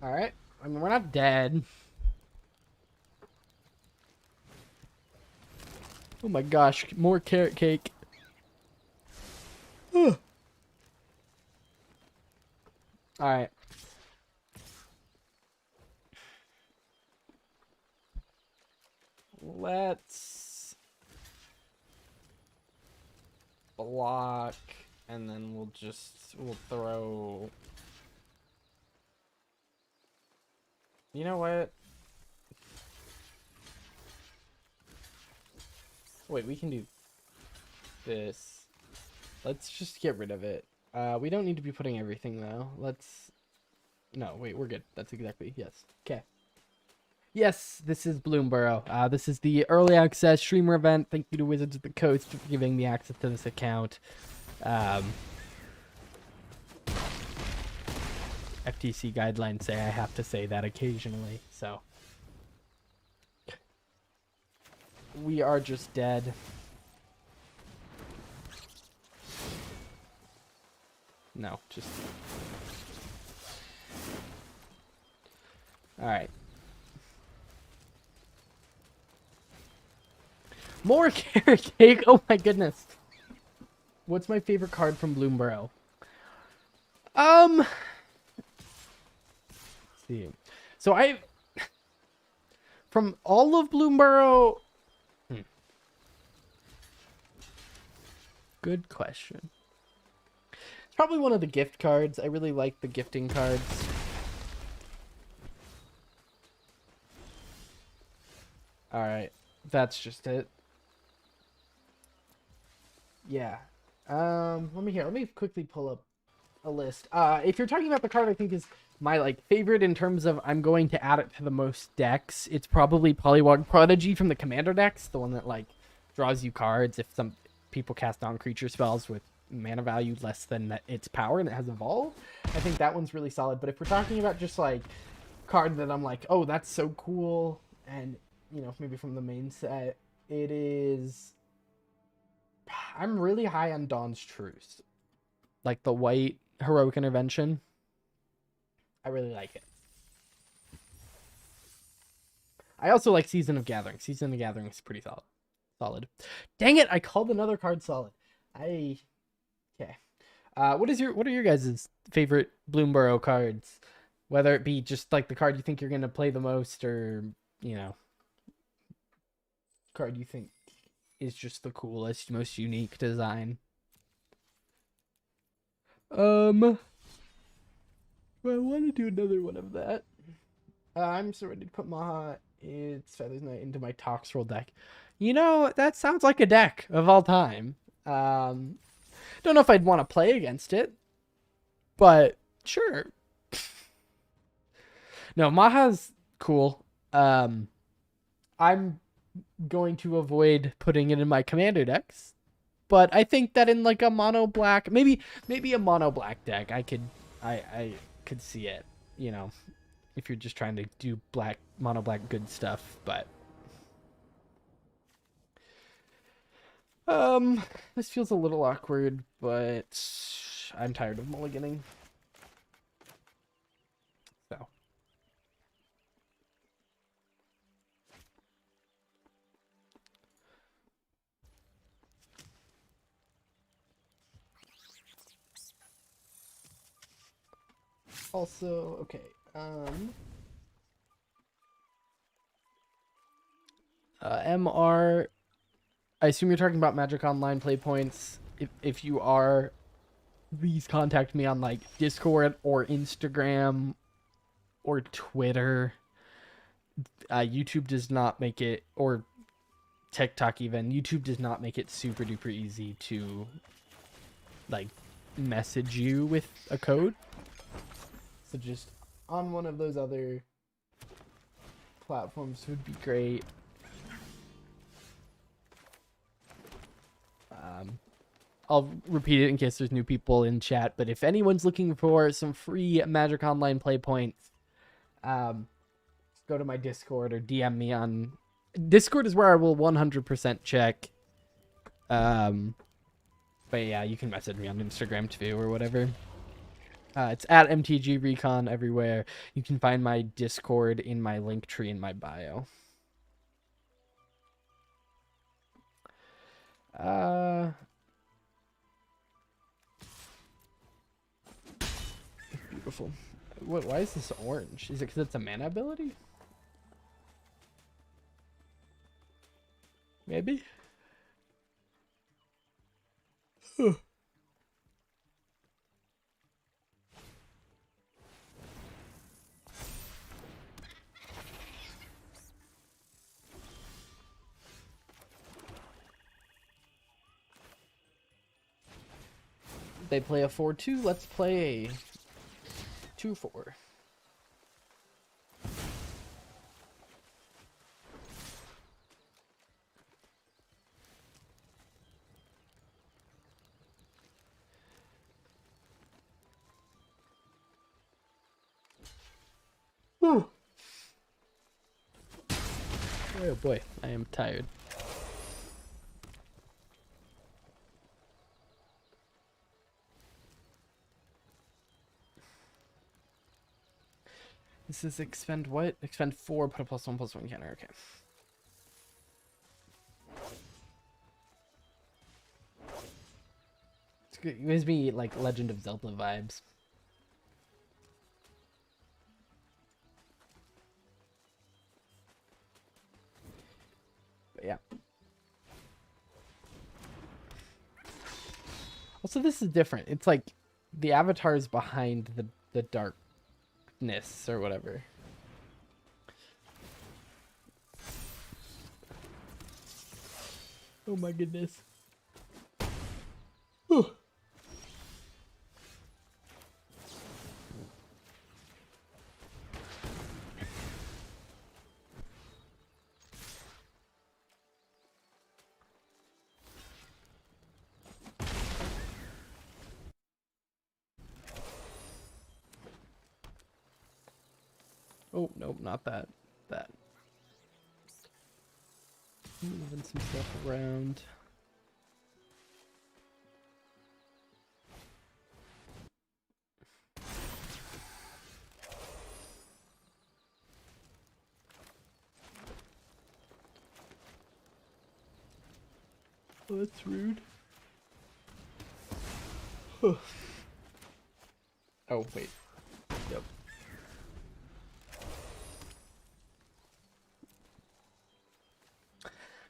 All right. I mean, we're not dead. Oh my gosh, more carrot cake. Ugh. All right. Let's block, and then we'll throw. You know what? Wait, we can do this. Let's just get rid of it. We don't need to be putting everything though. No, wait, we're good. That's exactly, yes. Okay. Yes, this is Bloomburrow. This is the early access streamer event. Thank you to Wizards of the Coast for giving me access to this account. FTC guidelines say I have to say that occasionally, so. We are just dead. No, just... Alright. More carrot cake! Oh my goodness. What's my favorite card from Bloomburrow? Let's see. So from all of Bloomburrow... Good question. It's probably one of the gift cards. I really like the gifting cards. Alright. That's just it. Yeah. Let me quickly pull up a list. If you're talking about the card I think is my favorite in terms of I'm going to add it to the most decks, it's probably Polywog Prodigy from the Commander decks, the one that draws you cards if some people cast non-creature spells with mana value less than its power and it has evolve. I think that one's really solid. But if we're talking about just card that I'm oh, that's so cool, and maybe from the main set, it is... I'm really high on Dawn's Truce. The white heroic intervention. I really like it. I also like Season of Gathering. Season of Gathering is pretty solid. Dang it, I called another card solid. Okay. What are your guys' favorite Bloomburrow cards? Whether it be just the card you think you're gonna play the most, or card you think is just the coolest, most unique design. I want to do another one of that. I'm so ready to put Maha It's Feathers Knight into my Toxtrol deck. That sounds like a deck of all time. Don't know if I'd want to play against it, but sure. No, Maha's cool. I'm going to avoid putting it in my Commander decks, but I think that in a mono black, maybe a mono black deck, I could see it. If you're just trying to do mono black good stuff, but this feels a little awkward, but I'm tired of mulliganing. So. Also, okay, MR, I assume you're talking about Magic Online play points. If you are, please contact me on Discord or Instagram or Twitter. YouTube does not make it, or TikTok even. YouTube does not make it super duper easy to message you with a code. So just on one of those other platforms would be great. I'll repeat it in case there's new people in chat, but if anyone's looking for some free Magic Online play points, go to my Discord or DM me on Discord is where I will 100% check. But yeah, you can message me on Instagram too or whatever. It's at MTGRecon everywhere. You can find my Discord in my link tree in my bio. Beautiful. What? Why is this orange? Is it because it's a mana ability? Maybe. They play a 4-2. Let's play a 2-4. Oh boy, I am tired. This is expend what? Expend 4, put a +1/+1 counter. Okay. It's good. It gives me like Legend of Zelda vibes. But yeah. Also, this is different. It's like the avatar is behind the darkness or whatever. Oh my goodness. Whew. Oh, nope, not that. That. Moving some stuff around. Oh, that's rude. Oh, wait. Yep.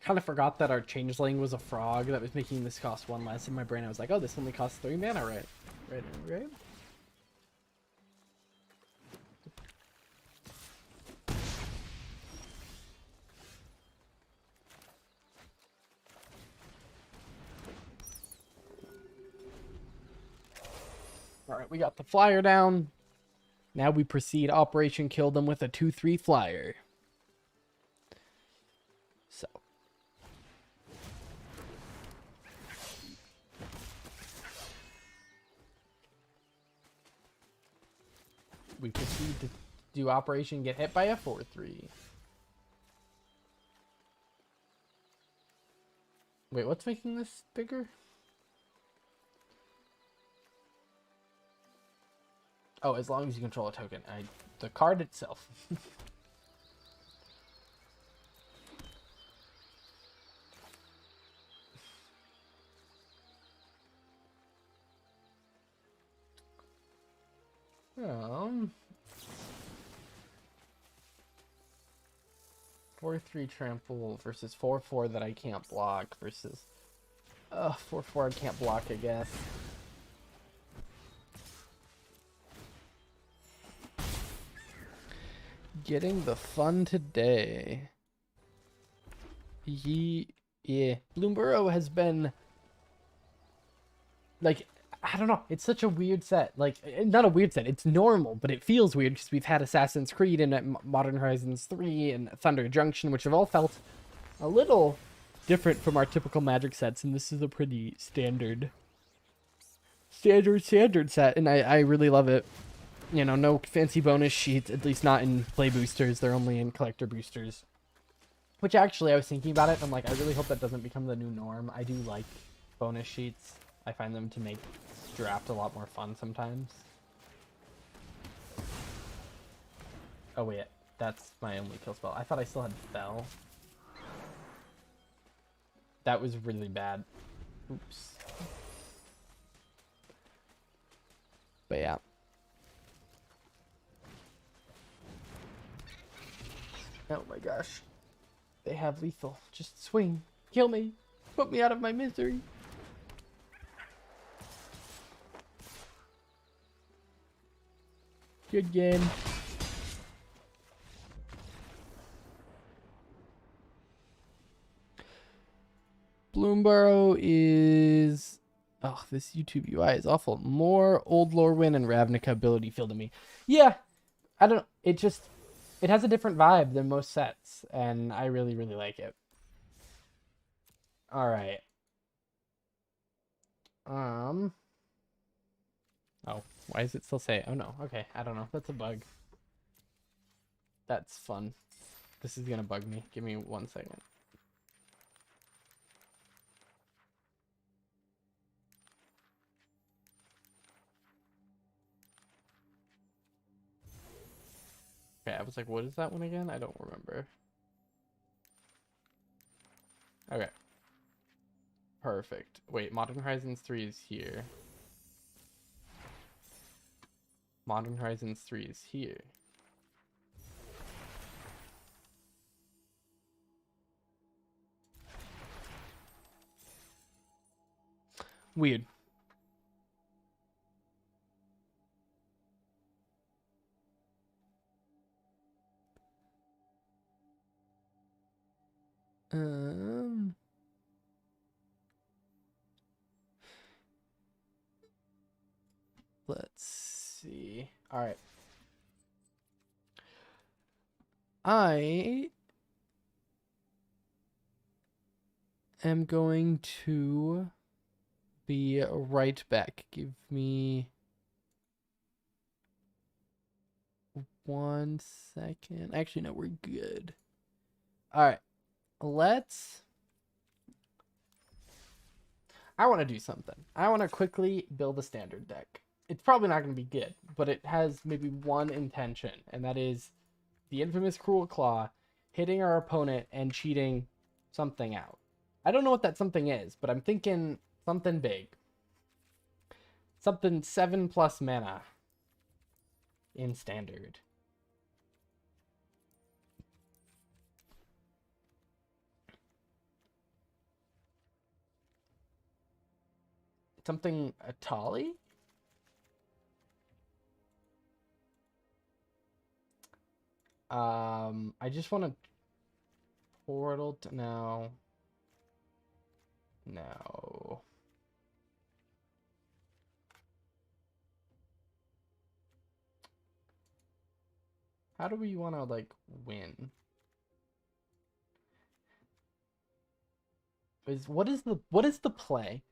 Kind of forgot that our changeling was a frog that was making this cost 1 less. In my brain, I was like, oh, this only costs 3 mana, right? Right? Alright, we got the flyer down. Now we proceed Operation Kill Them with a 2/3 flyer. So. We proceed to do Operation Get Hit by a 4/3. Wait, what's making this bigger? Oh, as long as you control a token. The card itself. Um, 4/3 trample versus 4/4 that I can't block versus 4/4 I can't block, I guess. Getting the fun today. Yeah. Bloomburrow has been like, I don't know. It's such a weird set. Like, not a weird set. It's normal, but it feels weird because we've had Assassin's Creed and Modern Horizons 3 and Thunder Junction, which have all felt a little different from our typical Magic sets, and this is a pretty standard set, and I really love it. You know, no fancy bonus sheets, at least not in play boosters. They're only in collector boosters. Which actually, I was thinking about it, and I'm like, I really hope that doesn't become the new norm. I do like bonus sheets. I find them to make draft a lot more fun sometimes. Oh wait, that's my only kill spell. I thought I still had fell. That was really bad. Oops. But yeah. Oh my gosh. They have lethal. Just swing. Kill me. Put me out of my misery. Good game. Bloomburrow is... Oh, this YouTube UI is awful. More Old Lorwyn and Ravnica ability feel to me. Yeah. I don't... It just... It has a different vibe than most sets. And I really, really like it. Alright. Oh, why does it still say... Oh no. Okay, I don't know. That's a bug. That's fun. This is gonna bug me. Give me 1 second. Okay, I was like, what is that one again? I don't remember. Okay. Perfect. Wait, Modern Horizons 3 is here. Modern Horizons 3 is here. Weird. Let's see. All right. I am going to be right back. Give me 1 second. Actually, no, we're good. All right. I want to do something. I want to quickly build a standard deck. It's probably not going to be good, but it has maybe one intention, and that is the infamous Cruel Claw hitting our opponent and cheating something out. I don't know what that something is, but I'm thinking something big. Something 7+ mana in standard. Something Atali? I just want to portal to no. No. How do we want to like win? What is the play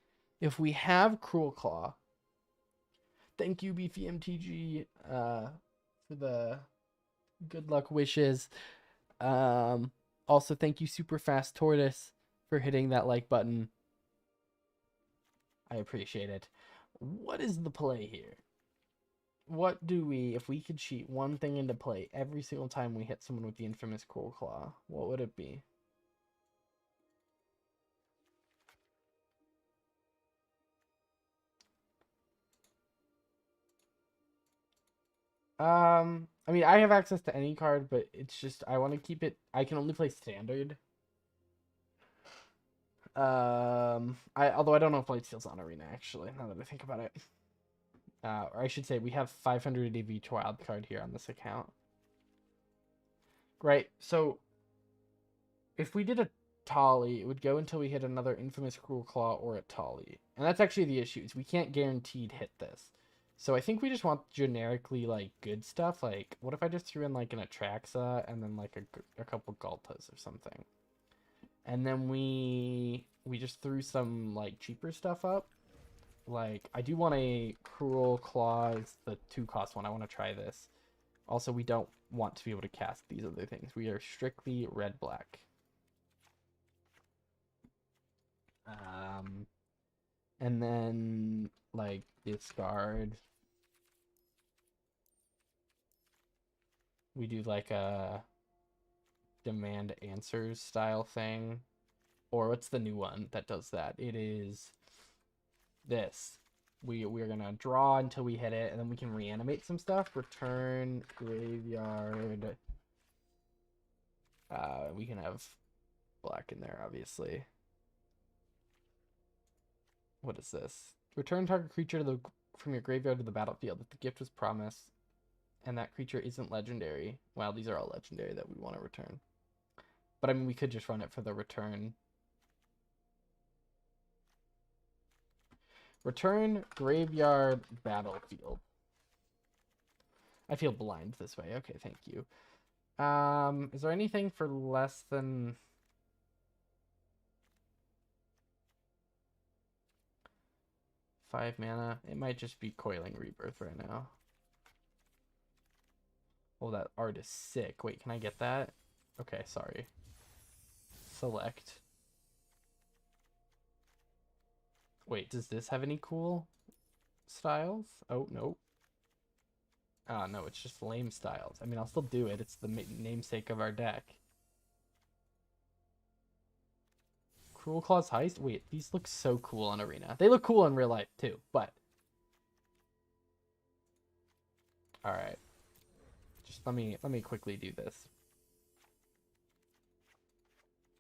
if we have Cruel Claw? Thank you, Beefy MTG, for the good luck wishes. Also thank you, Super Fast Tortoise, for hitting that like button. I appreciate it. What is the play here? What do we, if we could cheat one thing into play every single time we hit someone with the infamous Cruel Claw, what would it be? I mean, I have access to any card, but it's just, I want to keep it, I can only play standard. Although I don't know if Lightsteel's on Arena, actually, now that I think about it. Or I should say, we have 500 AV wild card here on this account. Right, so if we did a Tolly, it would go until we hit another infamous Cruel Claw or a Tolly. And that's actually the issue, is we can't guaranteed hit this. So I think we just want generically, like, good stuff. Like, what if I just threw in, like, an Atraxa and then, like, a couple Galtas or something? And then we just threw some, like, cheaper stuff up. Like, I do want a Cruel Claws, the 2-cost one. I want to try this. Also, we don't want to be able to cast these other things. We are strictly red-black. And then like discard. We do like a demand answers style thing. Or what's the new one that does that? It is this. We're gonna draw until we hit it, and then we can reanimate some stuff. Return graveyard. We can have black in there, obviously. What is this? Return target creature from your graveyard to the battlefield if the gift was promised, and that creature isn't legendary. Wow, these are all legendary that we want to return. But I mean, we could just run it for the return. Return graveyard battlefield. I feel blind this way. Okay, thank you. Is there anything for less than 5 mana? It might just be Coiling Rebirth right now. Oh, that art is sick. Wait, can I get that? Okay, sorry. Select. Wait, does this have any cool styles? Oh, no. No, it's just lame styles. I mean, I'll still do it. It's the namesake of our deck. Cruel Claw's Heist? Wait, these look so cool on Arena. They look cool in real life, too, but... Alright. Just let me quickly do this.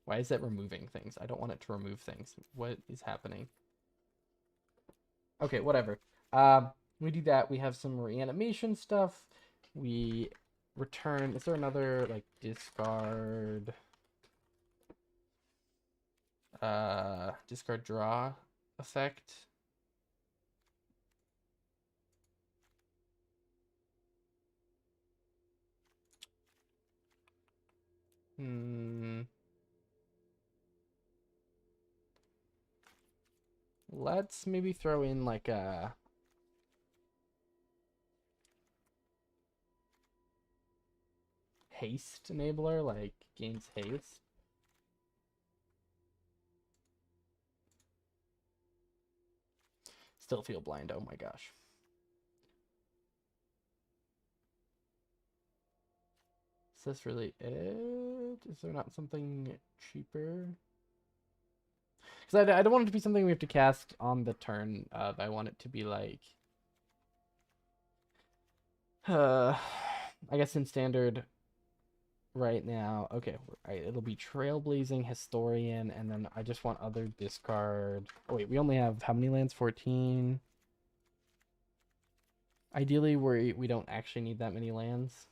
Why is it removing things? I don't want it to remove things. What is happening? Okay, whatever. We do that. We have some reanimation stuff. We return. Is there another like discard? Discard draw effect. Let's maybe throw in like a haste enabler, like gains haste. Still feel blind. Oh my gosh. Is this really it? Is there not something cheaper? Because I don't want it to be something we have to cast on the turn. I want it to be like... I guess in standard right now. Okay, right, it'll be Trailblazing, Historian, and then I just want other discard. Oh wait, we only have how many lands? 14. Ideally, we don't actually need that many lands.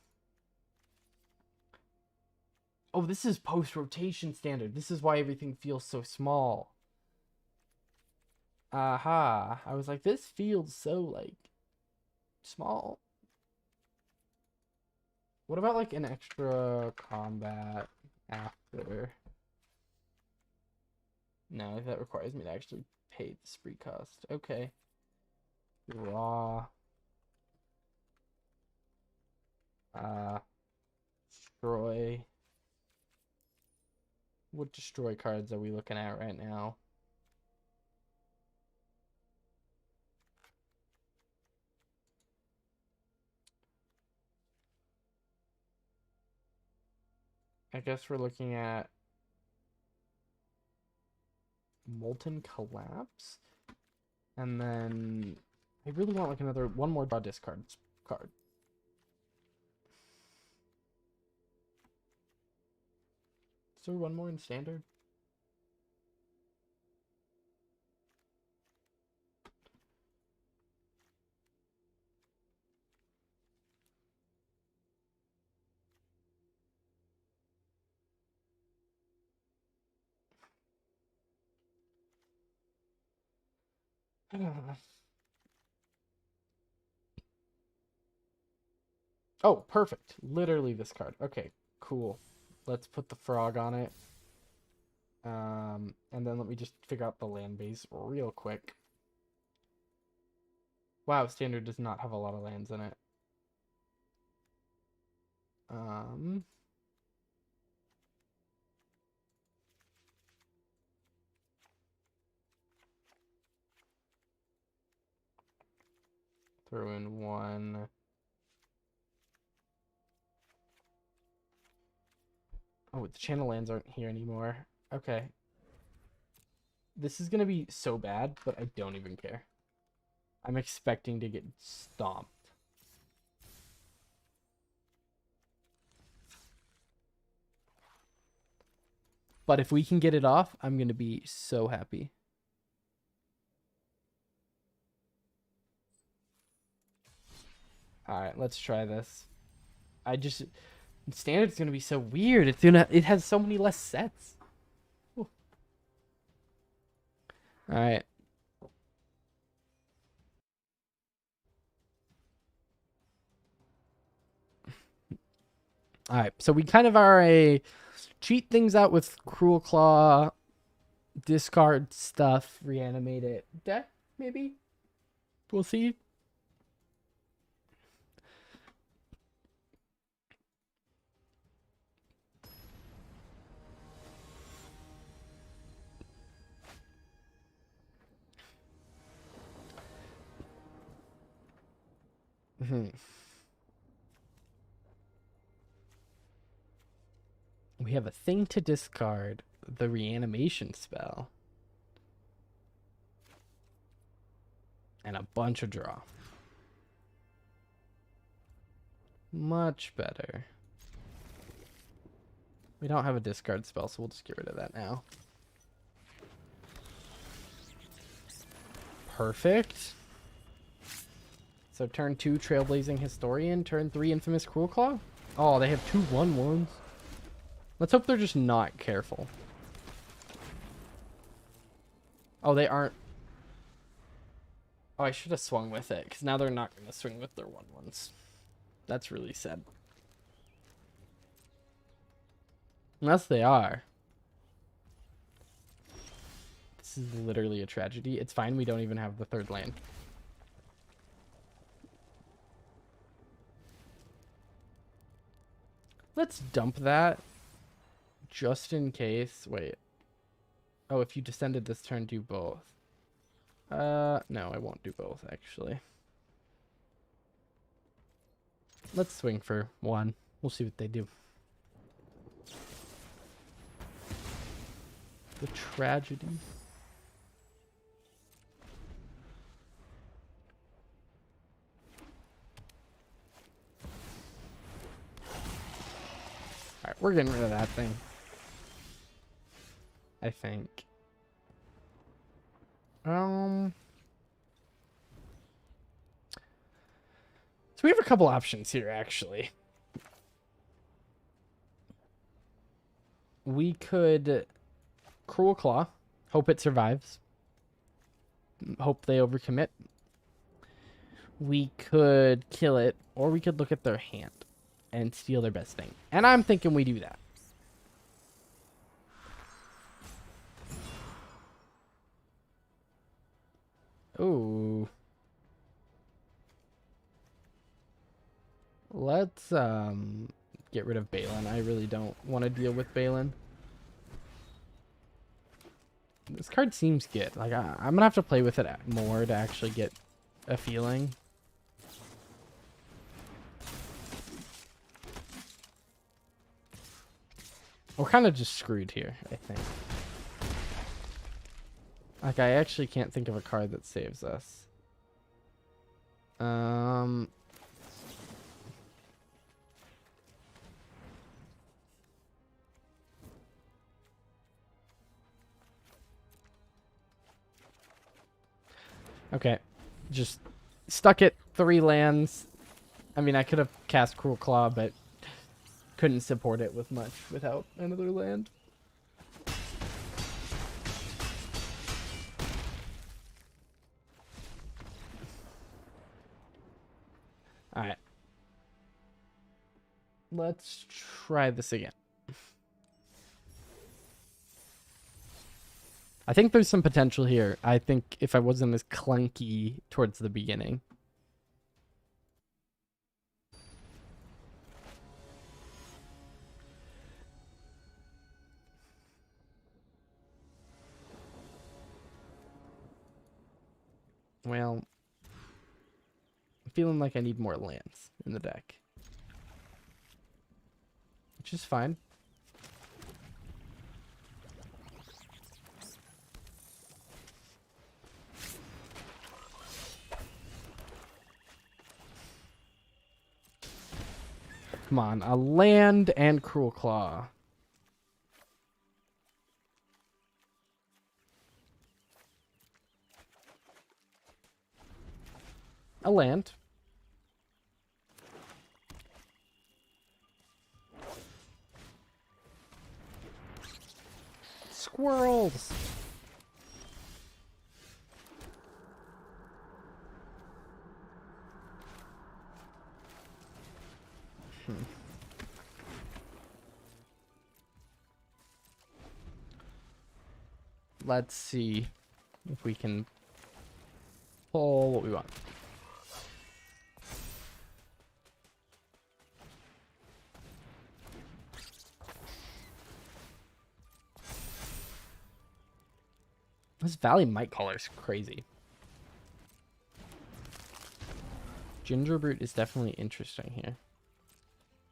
Oh, this is post-rotation standard. This is why everything feels so small. Aha. I was like, this feels so, like, small. What about, like, an extra combat after? No, that requires me to actually pay the spree cost. Okay. Raw. Destroy. What destroy cards are we looking at right now? I guess we're looking at Molten Collapse. And then I really want like one more draw discard card. Is there one more in standard? Oh, perfect. Literally this card. Okay, cool. Let's put the frog on it. And then let me just figure out the land base real quick. Wow, standard does not have a lot of lands in it. Throw in one. Oh, the channel lands aren't here anymore. Okay. This is going to be so bad, but I don't even care. I'm expecting to get stomped. But if we can get it off, I'm going to be so happy. All right, let's try this. Standard's going to be so weird. It has so many less sets. Ooh. All right. All right, so we kind of are a cheat things out with Cruel Claw, discard stuff, reanimate it deck, maybe? We'll see. We have a thing to discard, the reanimation spell, and a bunch of draw. Much better. We don't have a discard spell, so we'll just get rid of that now. Perfect. So turn 2, Trailblazing Historian. Turn 3, Infamous Cruel Claw. Oh, they have 2 1/1s. Let's hope they're just not careful. Oh, they aren't. Oh, I should have swung with it, because now they're not going to swing with their 1/1s. That's really sad. Unless they are. This is literally a tragedy. It's fine, we don't even have the 3rd land. Let's dump that. Just in case. Wait. Oh, if you descended this turn, do both. No, I won't do both, actually. Let's swing for 1. We'll see what they do. The tragedy. Alright, we're getting rid of that thing. I think. So we have a couple options here, actually. We could Cruel Claw, hope it survives. Hope they overcommit. We could kill it, or we could look at their hand and steal their best thing. And I'm thinking we do that. Ooh. Let's get rid of Balin. I really don't want to deal with Balin. This card seems good. Like I'm gonna have to play with it more to actually get a feeling. We're kind of just screwed here, I think. Like, I actually can't think of a card that saves us. Okay. Just stuck it 3 lands. I mean, I could have cast Cruel Claw, but couldn't support it with much without another land. Alright. Let's try this again. I think there's some potential here. I think if I wasn't as clunky towards the beginning. Well, feeling like I need more lands in the deck. Which is fine. Come on, a land and Cruel Claw. A land. Squirrels. Let's see if we can pull what we want. This Valley Might Caller is crazy. Gingerbrute is definitely interesting here.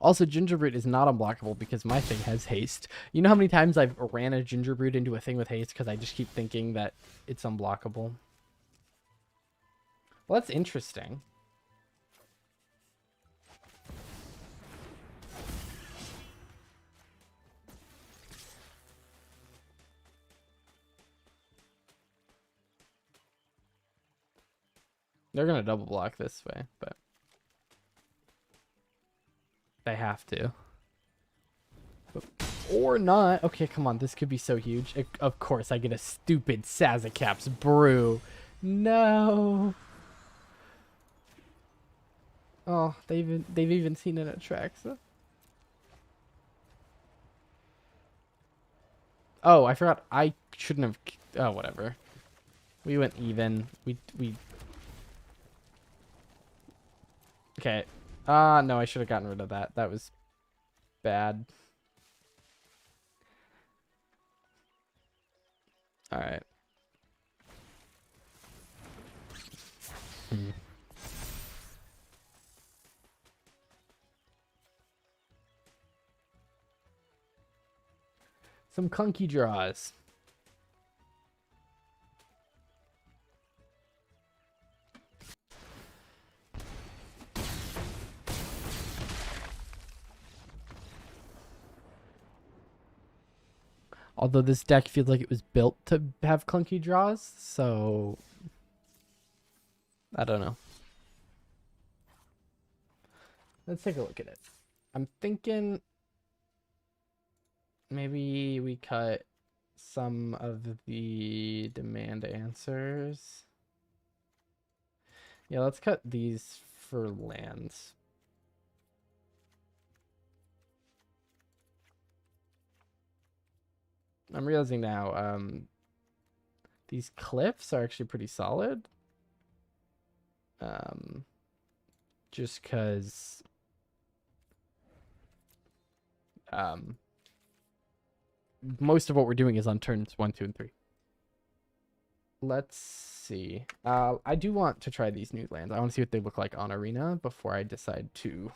Also, Gingerbrute is not unblockable because my thing has haste. You know how many times I've ran a Gingerbrute into a thing with haste because I just keep thinking that it's unblockable? Well, that's interesting. They're going to double block this way, but they have to. Or not. Okay, come on. This could be so huge. Of course, I get a stupid Sazakap's brew. No. Oh, they've even seen it at Traxa. Oh, I forgot. I shouldn't have. Oh, whatever. We went even. We. Okay. No, I should have gotten rid of that. That was bad. All right. Some clunky draws. Although this deck feels like it was built to have clunky draws, so I don't know. Let's take a look at it. I'm thinking maybe we cut some of the demand answers. Yeah, let's cut these for lands. I'm realizing now, these cliffs are actually pretty solid. Just because, most of what we're doing is on turns 1, 2, and 3. Let's see. I do want to try these new lands. I want to see what they look like on Arena before I decide to.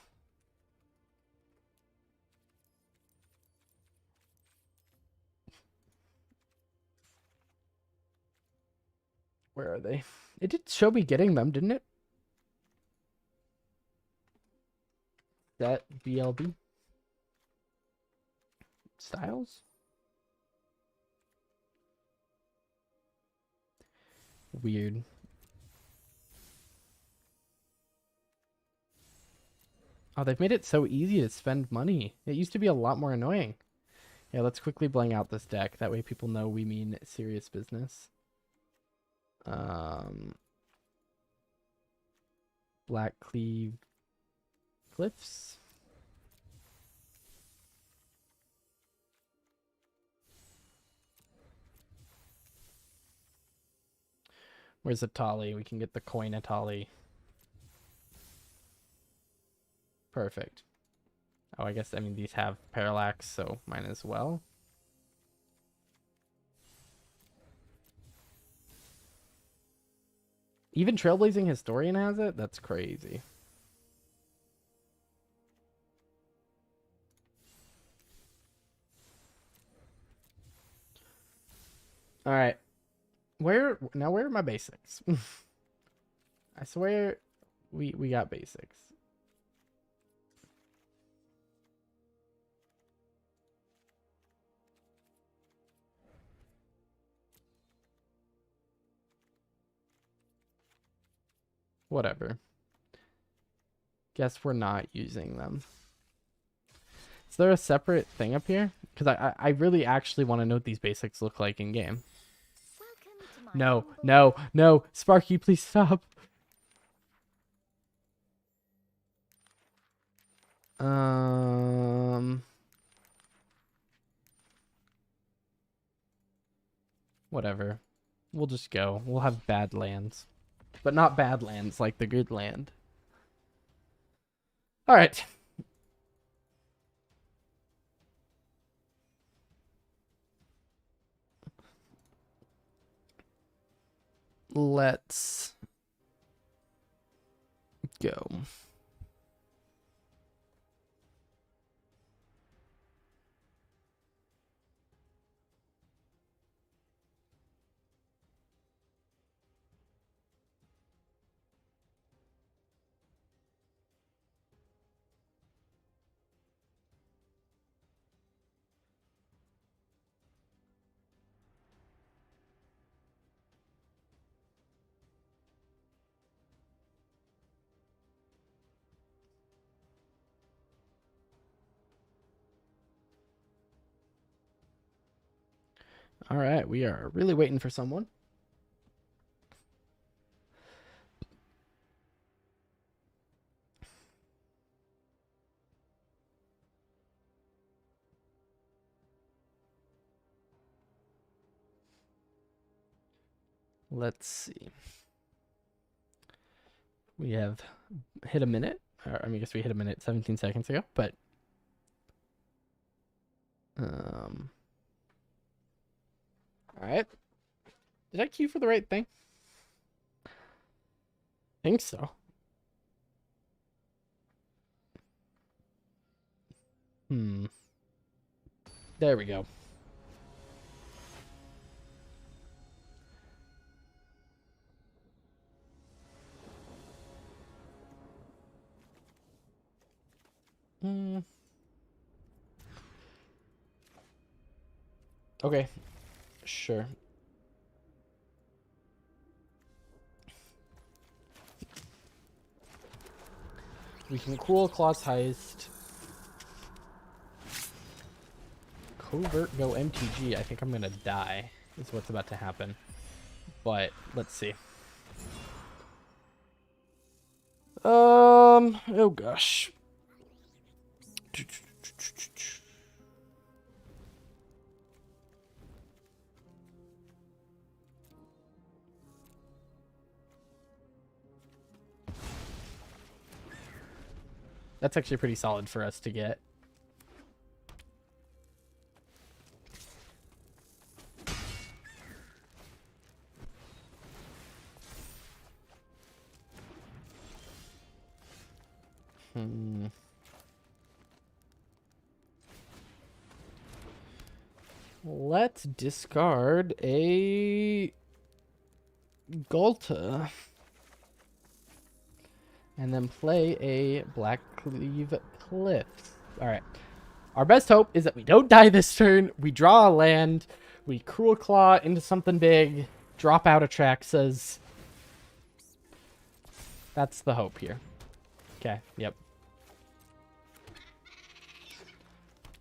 Where are they? It did show me getting them, didn't it? That BLB styles. Weird. Oh, they've made it so easy to spend money. It used to be a lot more annoying. Yeah, let's quickly blank out this deck. That way people know we mean serious business. Black Cleave Cliffs. Where's Atali? We can get the coin Atali. Perfect. Oh, I guess, I mean, these have parallax, so mine as well. Even Trailblazing Historian has it? That's crazy. All right. Where are my basics? I swear we got basics. Whatever. Guess we're not using them. Is there a separate thing up here? Because I really actually want to know what these basics look like in game. Welcome to my No, humble- no, no. Sparky, please stop. Whatever. We'll just go. We'll have bad lands. But not bad lands like the good land. All right. Let's go. All right, we are really waiting for someone. Let's see. We have hit a minute. I mean, I guess we hit a minute 17 seconds ago, but all right. Did I queue for the right thing? I think so. There we go. Okay. Sure. We can cool Claw's Heist. Covert go MTG. I think I'm gonna die is what's about to happen. But let's see. Oh gosh. That's actually pretty solid for us to get. Let's discard a Golta. And then play a Blackcleave Cliffs. Alright. Our best hope is that we don't die this turn. We draw a land. We Cruel Claw into something big. Drop out Atraxas. That's the hope here. Okay, yep.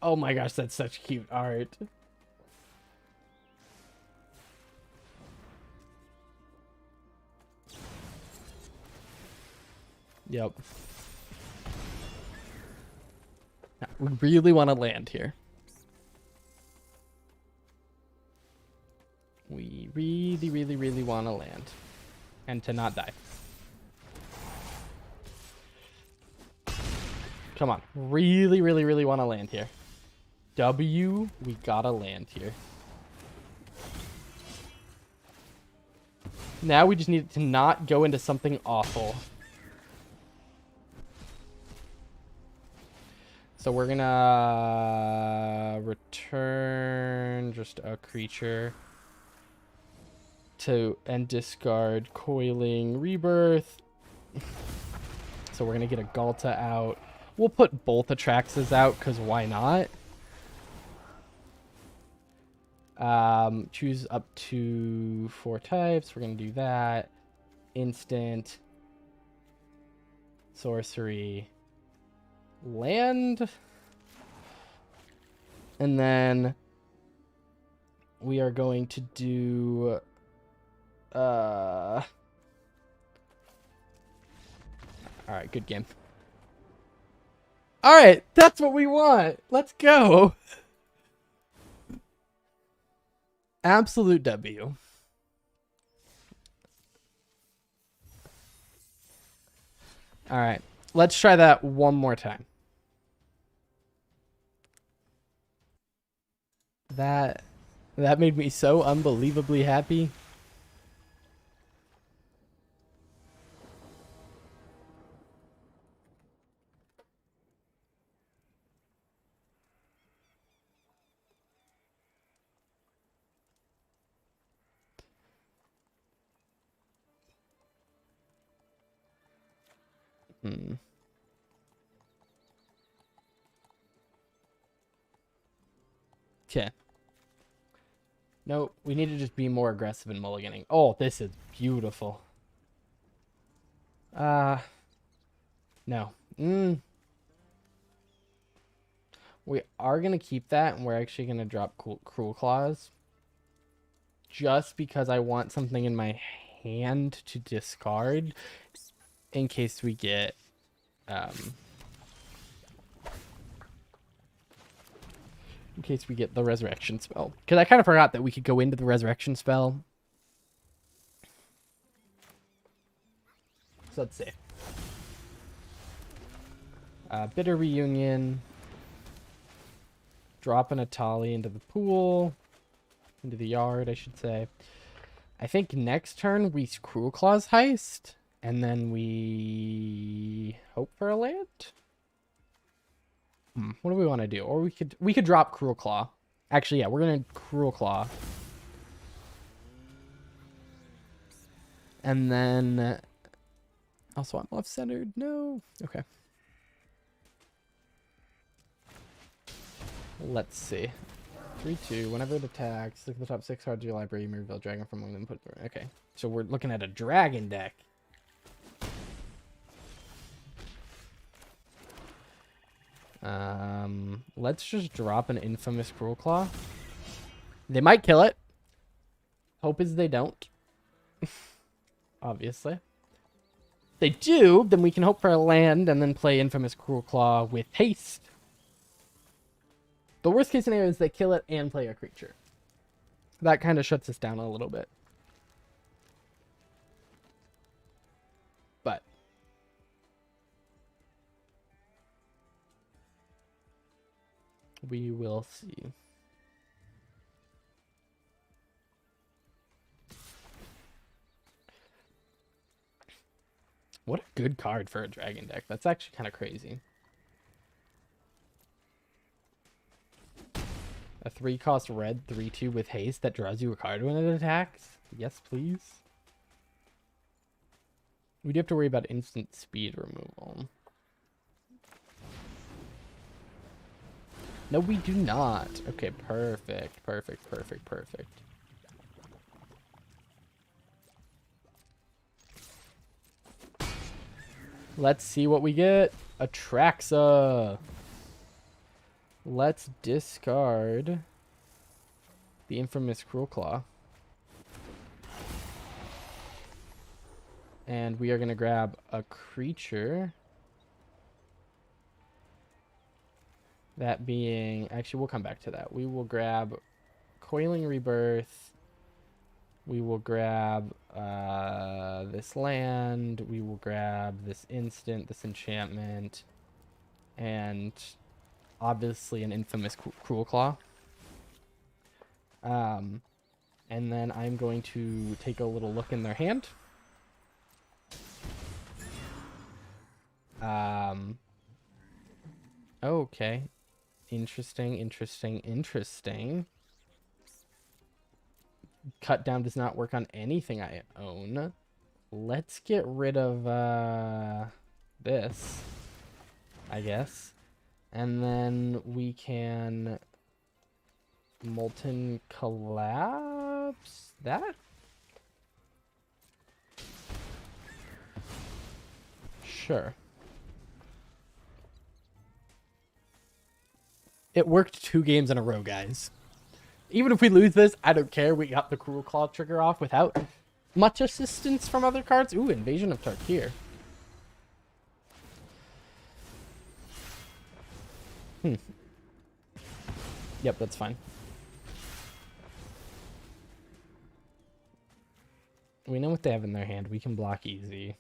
Oh my gosh, that's such cute art. Yep. We really want to land here. We really, really, really want to land. And to not die. Come on. Really, really, really want to land here. W, we gotta land here. Now we just need it to not go into something awful. So we're gonna return just a creature and discard Coiling Rebirth. So we're gonna get a Galta out. We'll put both Atraxas out because why not? Choose up to 4 types. We're gonna do that. Instant, sorcery, land, and then we are going to do all right, good game. All right, that's what we want. Let's go. Absolute W. All right, let's try that one more time. That made me so unbelievably happy. Okay. No, we need to just be more aggressive in mulliganing. Oh, this is beautiful. No. We are going to keep that, and we're actually going to drop Cruel Claws. Just because I want something in my hand to discard in case we get... in case we get the Resurrection spell. Because I kind of forgot that we could go into the Resurrection spell. So let's see. Bitter Reunion. Drop an Atali into the pool. Into the yard, I should say. I think next turn we Cruel Claws Heist. And then we hope for a land? What do we want to do? Or we could drop Cruel Claw. Actually, yeah, we're gonna Cruel Claw. And then also I'm left centered. No. Okay. Let's see. 3/2. Whenever it attacks, look at the top 6 cards of your library. You may reveal dragon from among them. Put okay. So we're looking at a dragon deck. Let's just drop an Infamous Cruel Claw. They might kill it. Hope is they don't. Obviously. If they do, then we can hope for a land and then play Infamous Cruel Claw with haste. The worst case scenario is they kill it and play a creature. That kind of shuts us down a little bit. But we will see. What a good card for a dragon deck. That's actually kind of crazy. A 3-cost red 3/2 with haste that draws you a card when it attacks? Yes, please. We do have to worry about instant speed removal. No, we do not. Okay, perfect. Perfect, perfect, perfect. Let's see what we get. Atraxa. Let's discard the Infamous Cruel Claw. And we are going to grab a creature. That being... Actually, we'll come back to that. We will grab Coiling Rebirth. We will grab this land. We will grab this instant, this enchantment. And obviously an Infamous Cruel Claw. And then I'm going to take a little look in their hand. Okay. Interesting. Cut down does not work on anything I own. Let's get rid of this, I guess. And then we can molten collapse that? Sure. It worked 2 games in a row, guys. Even if we lose this, I don't care. We got the Cruel Claw trigger off without much assistance from other cards. Ooh, Invasion of Tarkir. Yep, that's fine. We know what they have in their hand. We can block easy.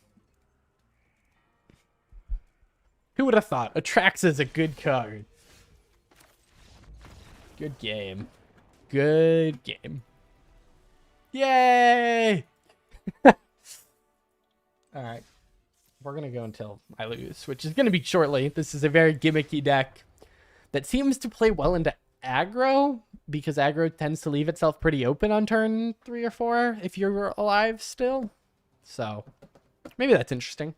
Who would have thought? Atraxa is a good card. Good game. Good game. Yay! Alright. We're going to go until I lose, which is going to be shortly. This is a very gimmicky deck that seems to play well into aggro, because aggro tends to leave itself pretty open on turn 3 or 4 if you're alive still. So, maybe that's interesting.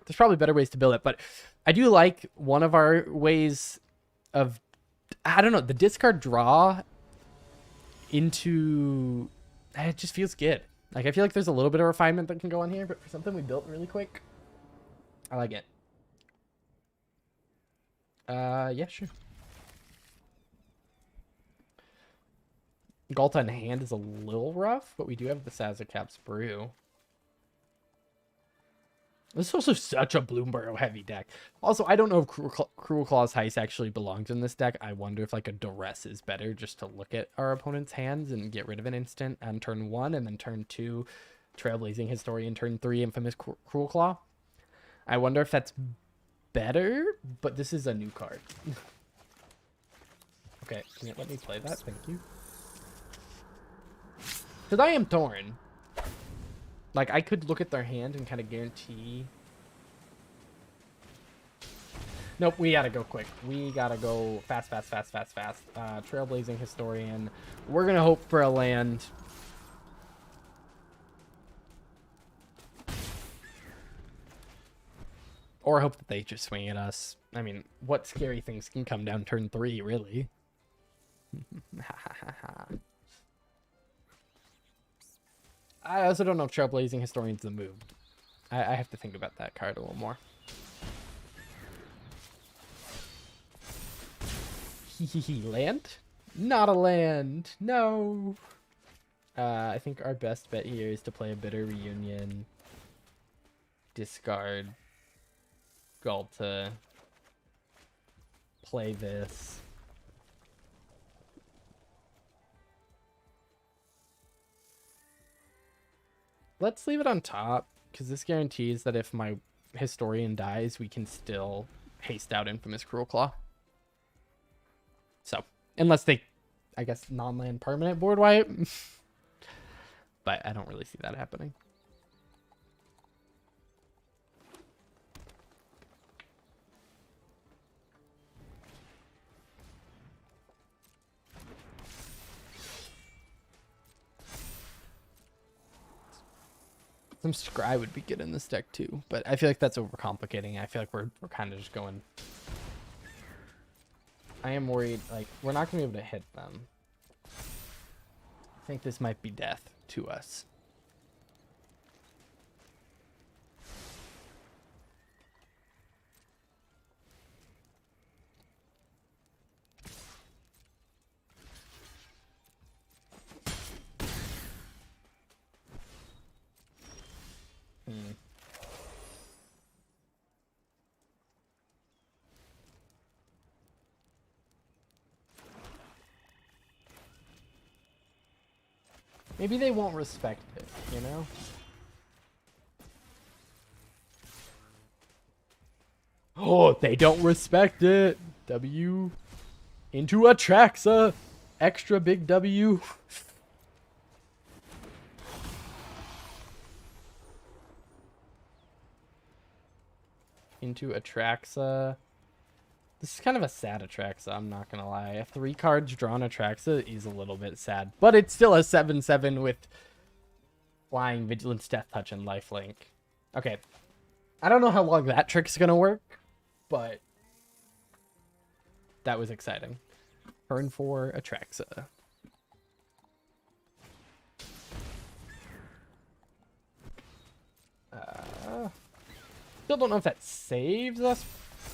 There's probably better ways to build it, but I do like one of our ways of, I don't know, the discard draw into, it just feels good. Like, I feel like there's a little bit of refinement that can go on here, but for something we built really quick, I like it. Yeah, sure. Galta in hand is a little rough, but we do have the Sazakap's Brew. This is also such a Bloomburrow heavy deck. Also, I don't know if Cruel Claw's Heist actually belongs in this deck. I wonder if like a Duress is better, just to look at our opponent's hands and get rid of an instant on turn 1, and then turn 2, Trailblazing Historian, turn 3, Infamous Cruel Claw. I wonder if that's better, but this is a new card. Okay, can you let me play that? Thank you. Because I am torn. Like, I could look at their hand and kind of guarantee... Nope, we gotta go quick. We gotta go fast. Trailblazing Historian. We're gonna hope for a land. Or hope that they just swing at us. I mean, what scary things can come down turn 3, really? I also don't know if Trailblazing Historian's the move. I have to think about that card a little more. Land? Not a land. No. I think our best bet here is to play a Bitter Reunion. Discard. Galta. Play this. Let's leave it on top, because this guarantees that if my Historian dies, we can still haste out Infamous Cruel Claw. So, unless they, I guess, non-land permanent board wipe. But I don't really see that happening. Some Scry would be good in this deck too, but I feel like that's overcomplicating. I feel like we're kind of just going. I am worried, like, we're not going to be able to hit them. I think this might be death to us. Maybe they won't respect it, you know? Oh, they don't respect it. W into Atraxa. Extra big W. into Atraxa. This is kind of a sad Atraxa, I'm not going to lie. A 3 cards drawn Atraxa is a little bit sad. But it's still a 7/7 with Flying, Vigilance, Death Touch, and Lifelink. Okay. I don't know how long that trick's going to work, but that was exciting. Turn 4 Atraxa. Still don't know if that saves us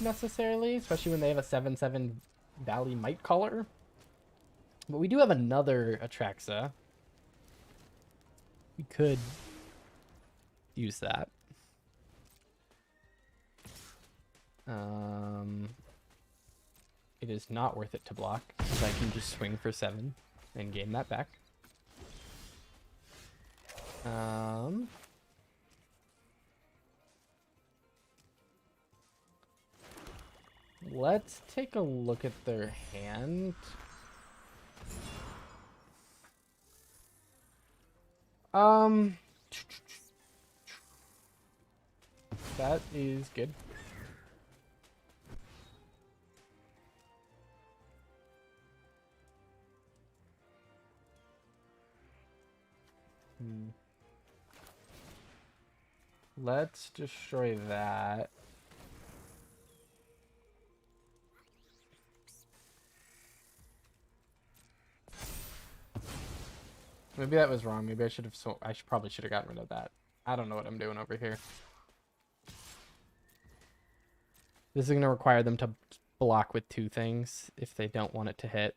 necessarily, especially when they have a 7/7 Valley Might Caller. But we do have another Atraxa. We could use that. It is not worth it to block, because I can just swing for 7 and gain that back. Let's take a look at their hand. That is good. Let's destroy that. Maybe that was wrong. Maybe I should have. Probably should have gotten rid of that. I don't know what I'm doing over here. This is going to require them to block with 2 things if they don't want it to hit.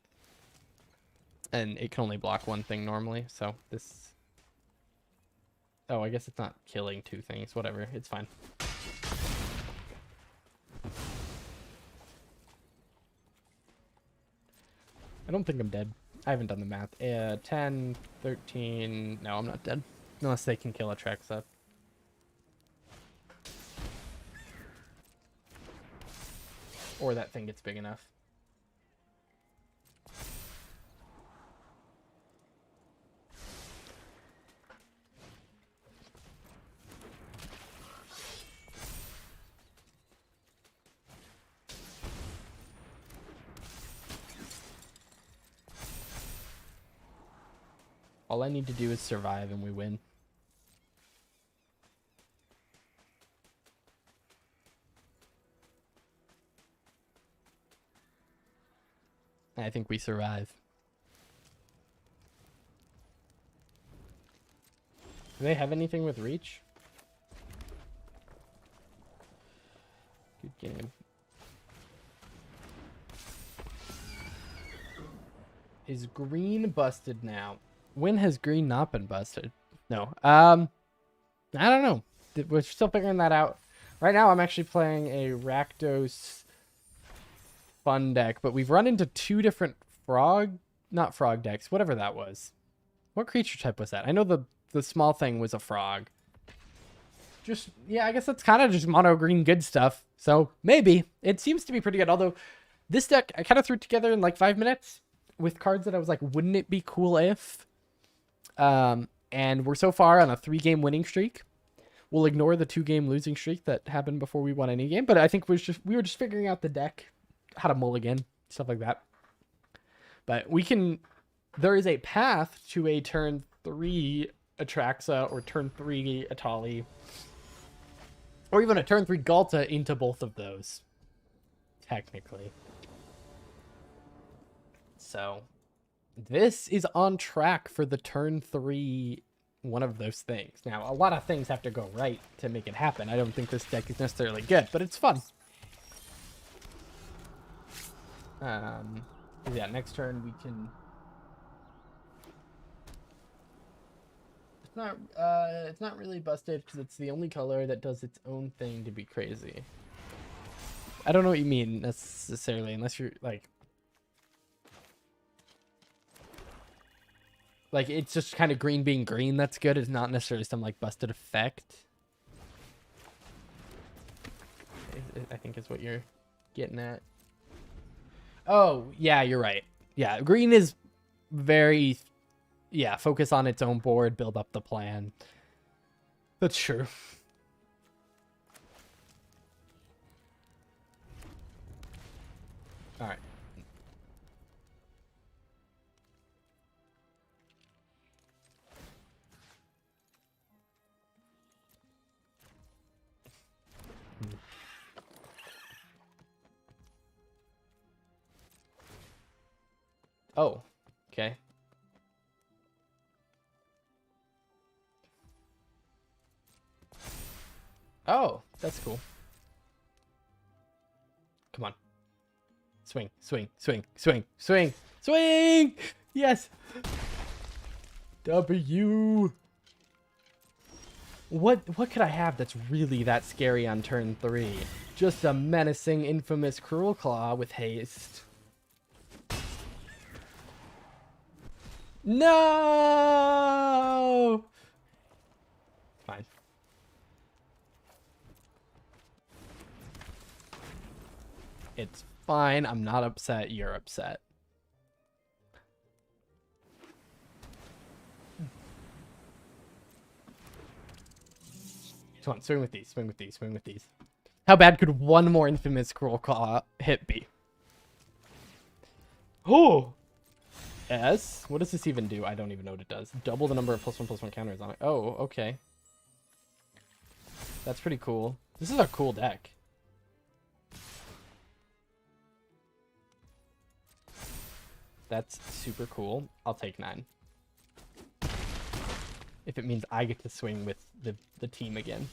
And it can only block 1 thing normally, so this... Oh, I guess it's not killing 2 things. Whatever, it's fine. I don't think I'm dead. I haven't done the math. 10, 13... No, I'm not dead. Unless they can kill Atraxa. Or that thing gets big enough. All I need to do is survive and we win. I think we survive. Do they have anything with reach? Good game. Is green busted now? When has green not been busted? No. I don't know. We're still figuring that out. Right now I'm actually playing a Rakdos fun deck, but we've run into 2 different not frog decks, whatever that was. What creature type was that? I know the small thing was a frog. Just, yeah, I guess that's kind of just mono green good stuff. So maybe. It seems to be pretty good. Although this deck, I kind of threw it together in like 5 minutes with cards that I was like, wouldn't it be cool if? And we're so far on a 3-game winning streak. We'll ignore the 2-game losing streak that happened before we won any game. But I think we were just figuring out the deck, how to mulligan, stuff like that. But there is a path to a turn 3 Atraxa or turn 3 Atali, or even a turn 3 Galta into both of those, technically. So this is on track for the turn 3 one of those things. Now, a lot of things have to go right to make it happen. I don't think this deck is necessarily good, but it's fun. Yeah, next turn we can... It's not really busted because it's the only color that does its own thing to be crazy. I don't know what you mean necessarily, unless you're like it's just kind of green being green that's good. It's not necessarily some like busted effect. I think is what you're getting at. Oh, yeah, you're right. Yeah, green is very... Yeah, focus on its own board, build up the plan. That's true. All right. Oh, okay. Oh, that's cool. Come on. Swing, swing, swing, swing, swing, swing! Yes! W! What could I have that's really that scary on turn 3? Just a menacing, infamous Cruel Claw with haste. No! Fine. It's fine. I'm not upset. You're upset. Come on, swing with these, swing with these, swing with these. How bad could one more infamous Cruel Claw hit be? Oh! S? What does this even do? I don't even know what it does. Double the number of +1/+1 counters on it. Oh, okay. That's pretty cool. This is a cool deck. That's super cool. I'll take 9. If it means I get to swing with the team again.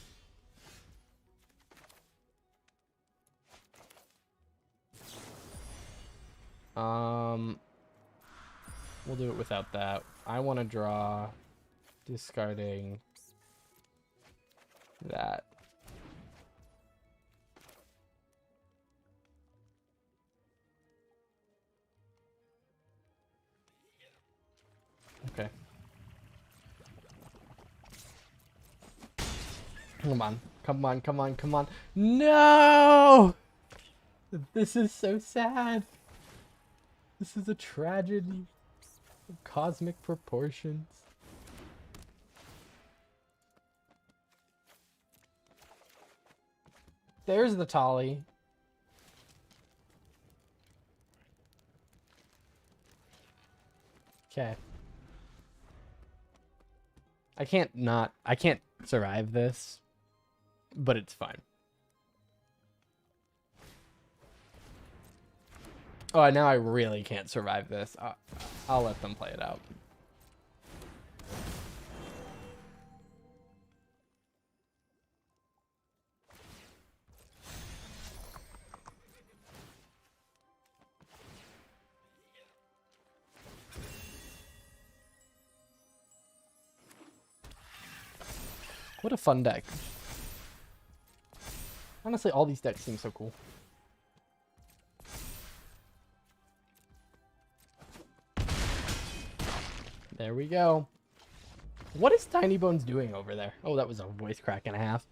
We'll do it without that. I want to draw, discarding that. Okay. Come on. Come on, come on, come on. No! This is so sad. This is a tragedy of cosmic proportions. There's the Tolly. Okay. I can't survive this, but it's fine. Oh, now I really can't survive this. I'll let them play it out. What a fun deck. Honestly, all these decks seem so cool. There we go. What is Tiny Bones doing over there? Oh, that was a voice crack and a half.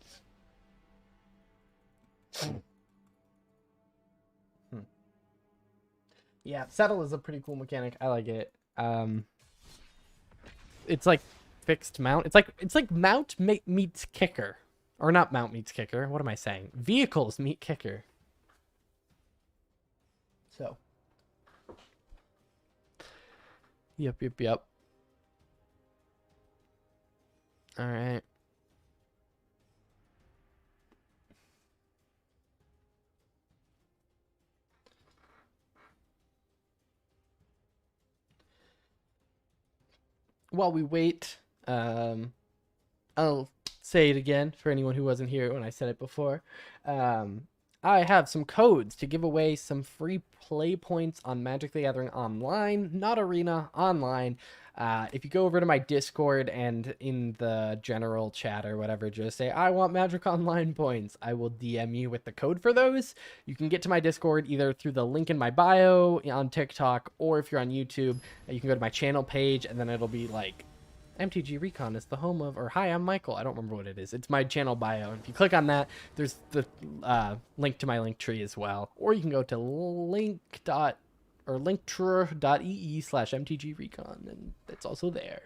Yeah, settle is a pretty cool mechanic. I like it. It's like fixed mount. It's like mount meets kicker, or not mount meets kicker. What am I saying? Vehicles meet kicker. So. Yep. All right. While we wait, I'll say it again for anyone who wasn't here when I said it before. I have some codes to give away some free play points on Magic the Gathering Online, not Arena, online. If you go over to my Discord and in the general chat or whatever, just say, I want Magic Online points. I will DM you with the code for those. You can get to my Discord either through the link in my bio on TikTok, or if you're on YouTube, you can go to my channel page and then it'll be like, MTGRecon is the home of, or hi, I'm Michael. I don't remember what it is. It's my channel bio. If you click on that, there's the link to my link tree as well. Or you can go to linktree.ee/MTGRecon, and it's also there.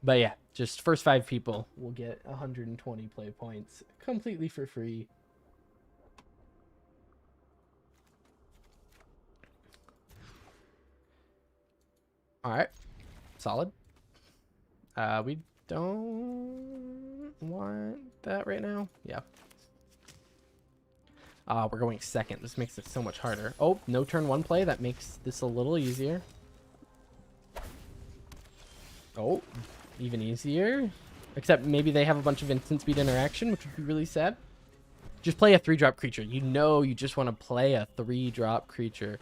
But yeah, just first 5 people will get 120 play points completely for free. Alright. Solid. We don't want that right now. Yeah. We're going second. This makes it so much harder. Oh, no turn 1 play. That makes this a little easier. Oh, even easier. Except maybe they have a bunch of instant speed interaction, which would be really sad. Just play a 3-drop creature. You know you just want to play a 3-drop creature.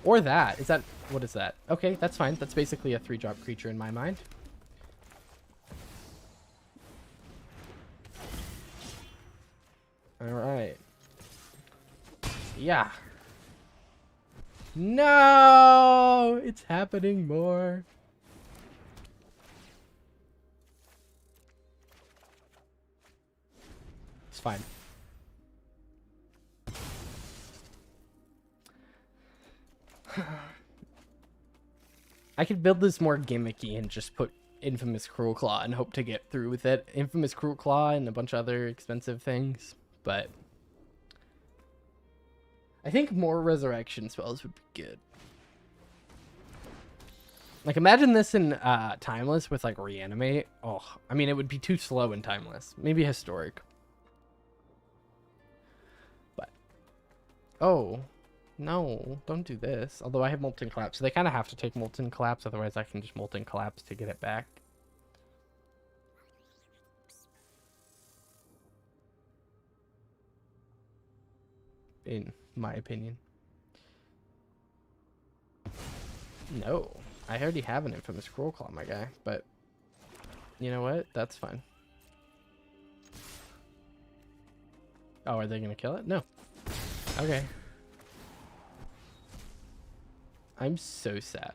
Or that. Is that... What is that? Okay, that's fine. That's basically a 3-drop creature in my mind. Alright. Yeah. No! It's happening more. It's fine. I could build this more gimmicky and just put Infamous Cruel Claw and hope to get through with it. Infamous Cruel Claw and a bunch of other expensive things, but I think more resurrection spells would be good. Like, imagine this in Timeless with, like, Reanimate. Oh, I mean, it would be too slow in Timeless. Maybe Historic. But, oh, no, don't do this. Although I have Molten Collapse, so they kind of have to take Molten Collapse, otherwise I can just Molten Collapse to get it back. In my opinion. No, I already have an Infamous Cruel Claw, my guy, but you know what? That's fine. Oh, are they gonna kill it? No. Okay. I'm so sad.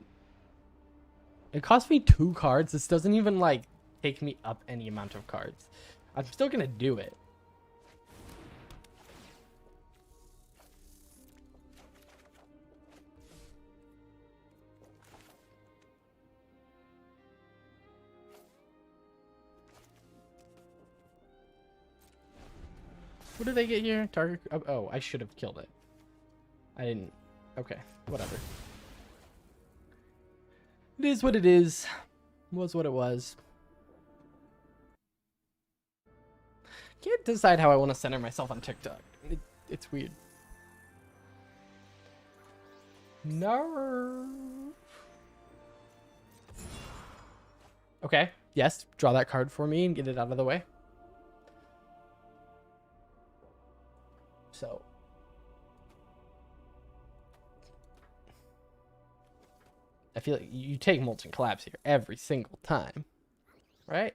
It cost me 2 cards. This doesn't even, like, take me up any amount of cards. I'm still gonna do it. What do they get here? Target... Oh, I should have killed it. I didn't... Okay, whatever. It is what it is. Was what it was. Can't decide how I want to center myself on TikTok. It's weird. No. Okay, yes. Draw that card for me and get it out of the way. So. I feel like you take Molten Collapse here every single time. Right?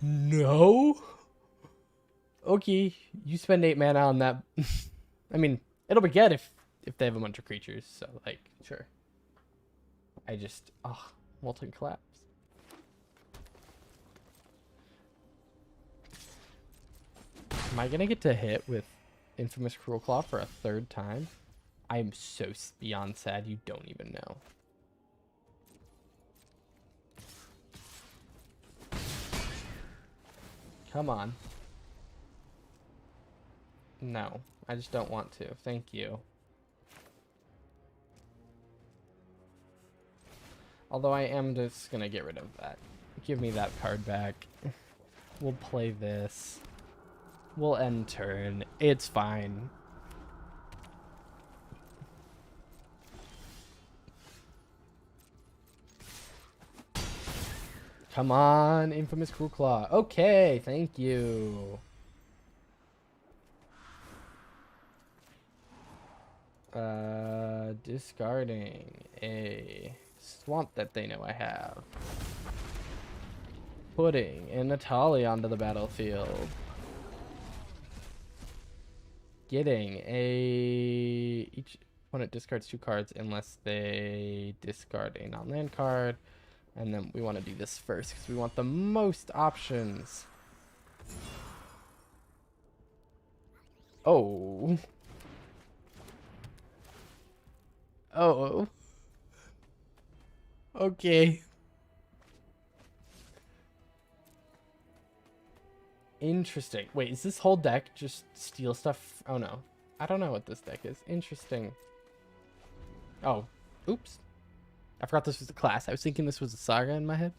No. Okay, you spend 8 mana on that. I mean, it'll be good if they have a bunch of creatures, so, like, sure. I just... Oh, Molten Collapse. Am I gonna get to hit with Infamous Cruel Claw for a 3rd time? I am so beyond sad you don't even know. Come on. No, I just don't want to. Thank you. Although I am just gonna get rid of that. Give me that card back. We'll play this. We'll end turn. It's fine. Come on, Infamous Cruel Claw. Okay, thank you. Discarding a swamp that they know I have. Putting a Natali onto the battlefield. Getting a... Each opponent discards 2 cards unless they discard a non-land card. And then we want to do this first because we want the most options. Oh. Oh. Okay. Interesting. Wait, is this whole deck just steal stuff? Oh no. I don't know what this deck is. Interesting. Oh. Oops. I forgot this was a class. I was thinking this was a saga in my head.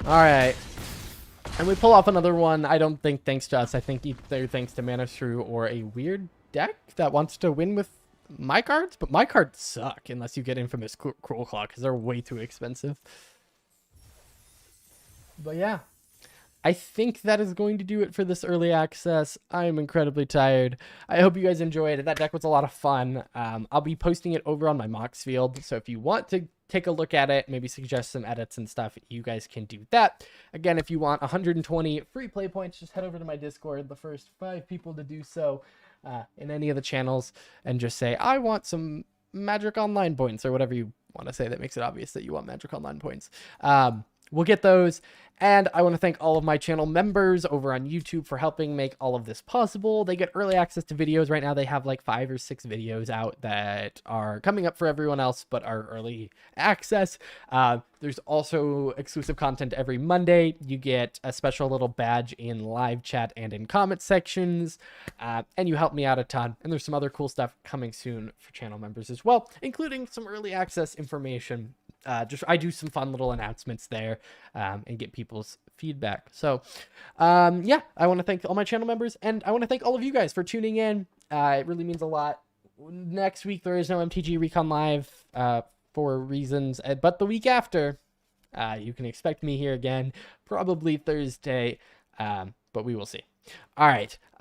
All right. And we pull off another one. I don't think thanks to us. I think either thanks to Mana Shrew or a weird deck that wants to win with my cards. But my cards suck unless you get Infamous Cruel Claw because they're way too expensive. But yeah. I think that is going to do it for this early access. I am incredibly tired. I hope you guys enjoyed it. That deck was a lot of fun. I'll be posting it over on my Mox field. So if you want to take a look at it, maybe suggest some edits and stuff, you guys can do that. Again, if you want 120 free play points, just head over to my Discord. The first 5 people to do so in any of the channels and just say, I want some Magic Online points or whatever you want to say that makes it obvious that you want Magic Online points. We'll get those. And I want to thank all of my channel members over on YouTube for helping make all of this possible. They get early access to videos. Right now they have like 5 or 6 videos out that are coming up for everyone else, but are early access. There's also exclusive content every Monday. You get a special little badge in live chat and in comment sections. And you help me out a ton. And there's some other cool stuff coming soon for channel members as well, including some early access information. I do some fun little announcements there and get people's feedback. So yeah, I want to thank all my channel members and I want to thank all of you guys for tuning in. It really means a lot. Next week, there is no MTGRecon Live for reasons, but the week after, you can expect me here again, probably Thursday, but we will see. All right.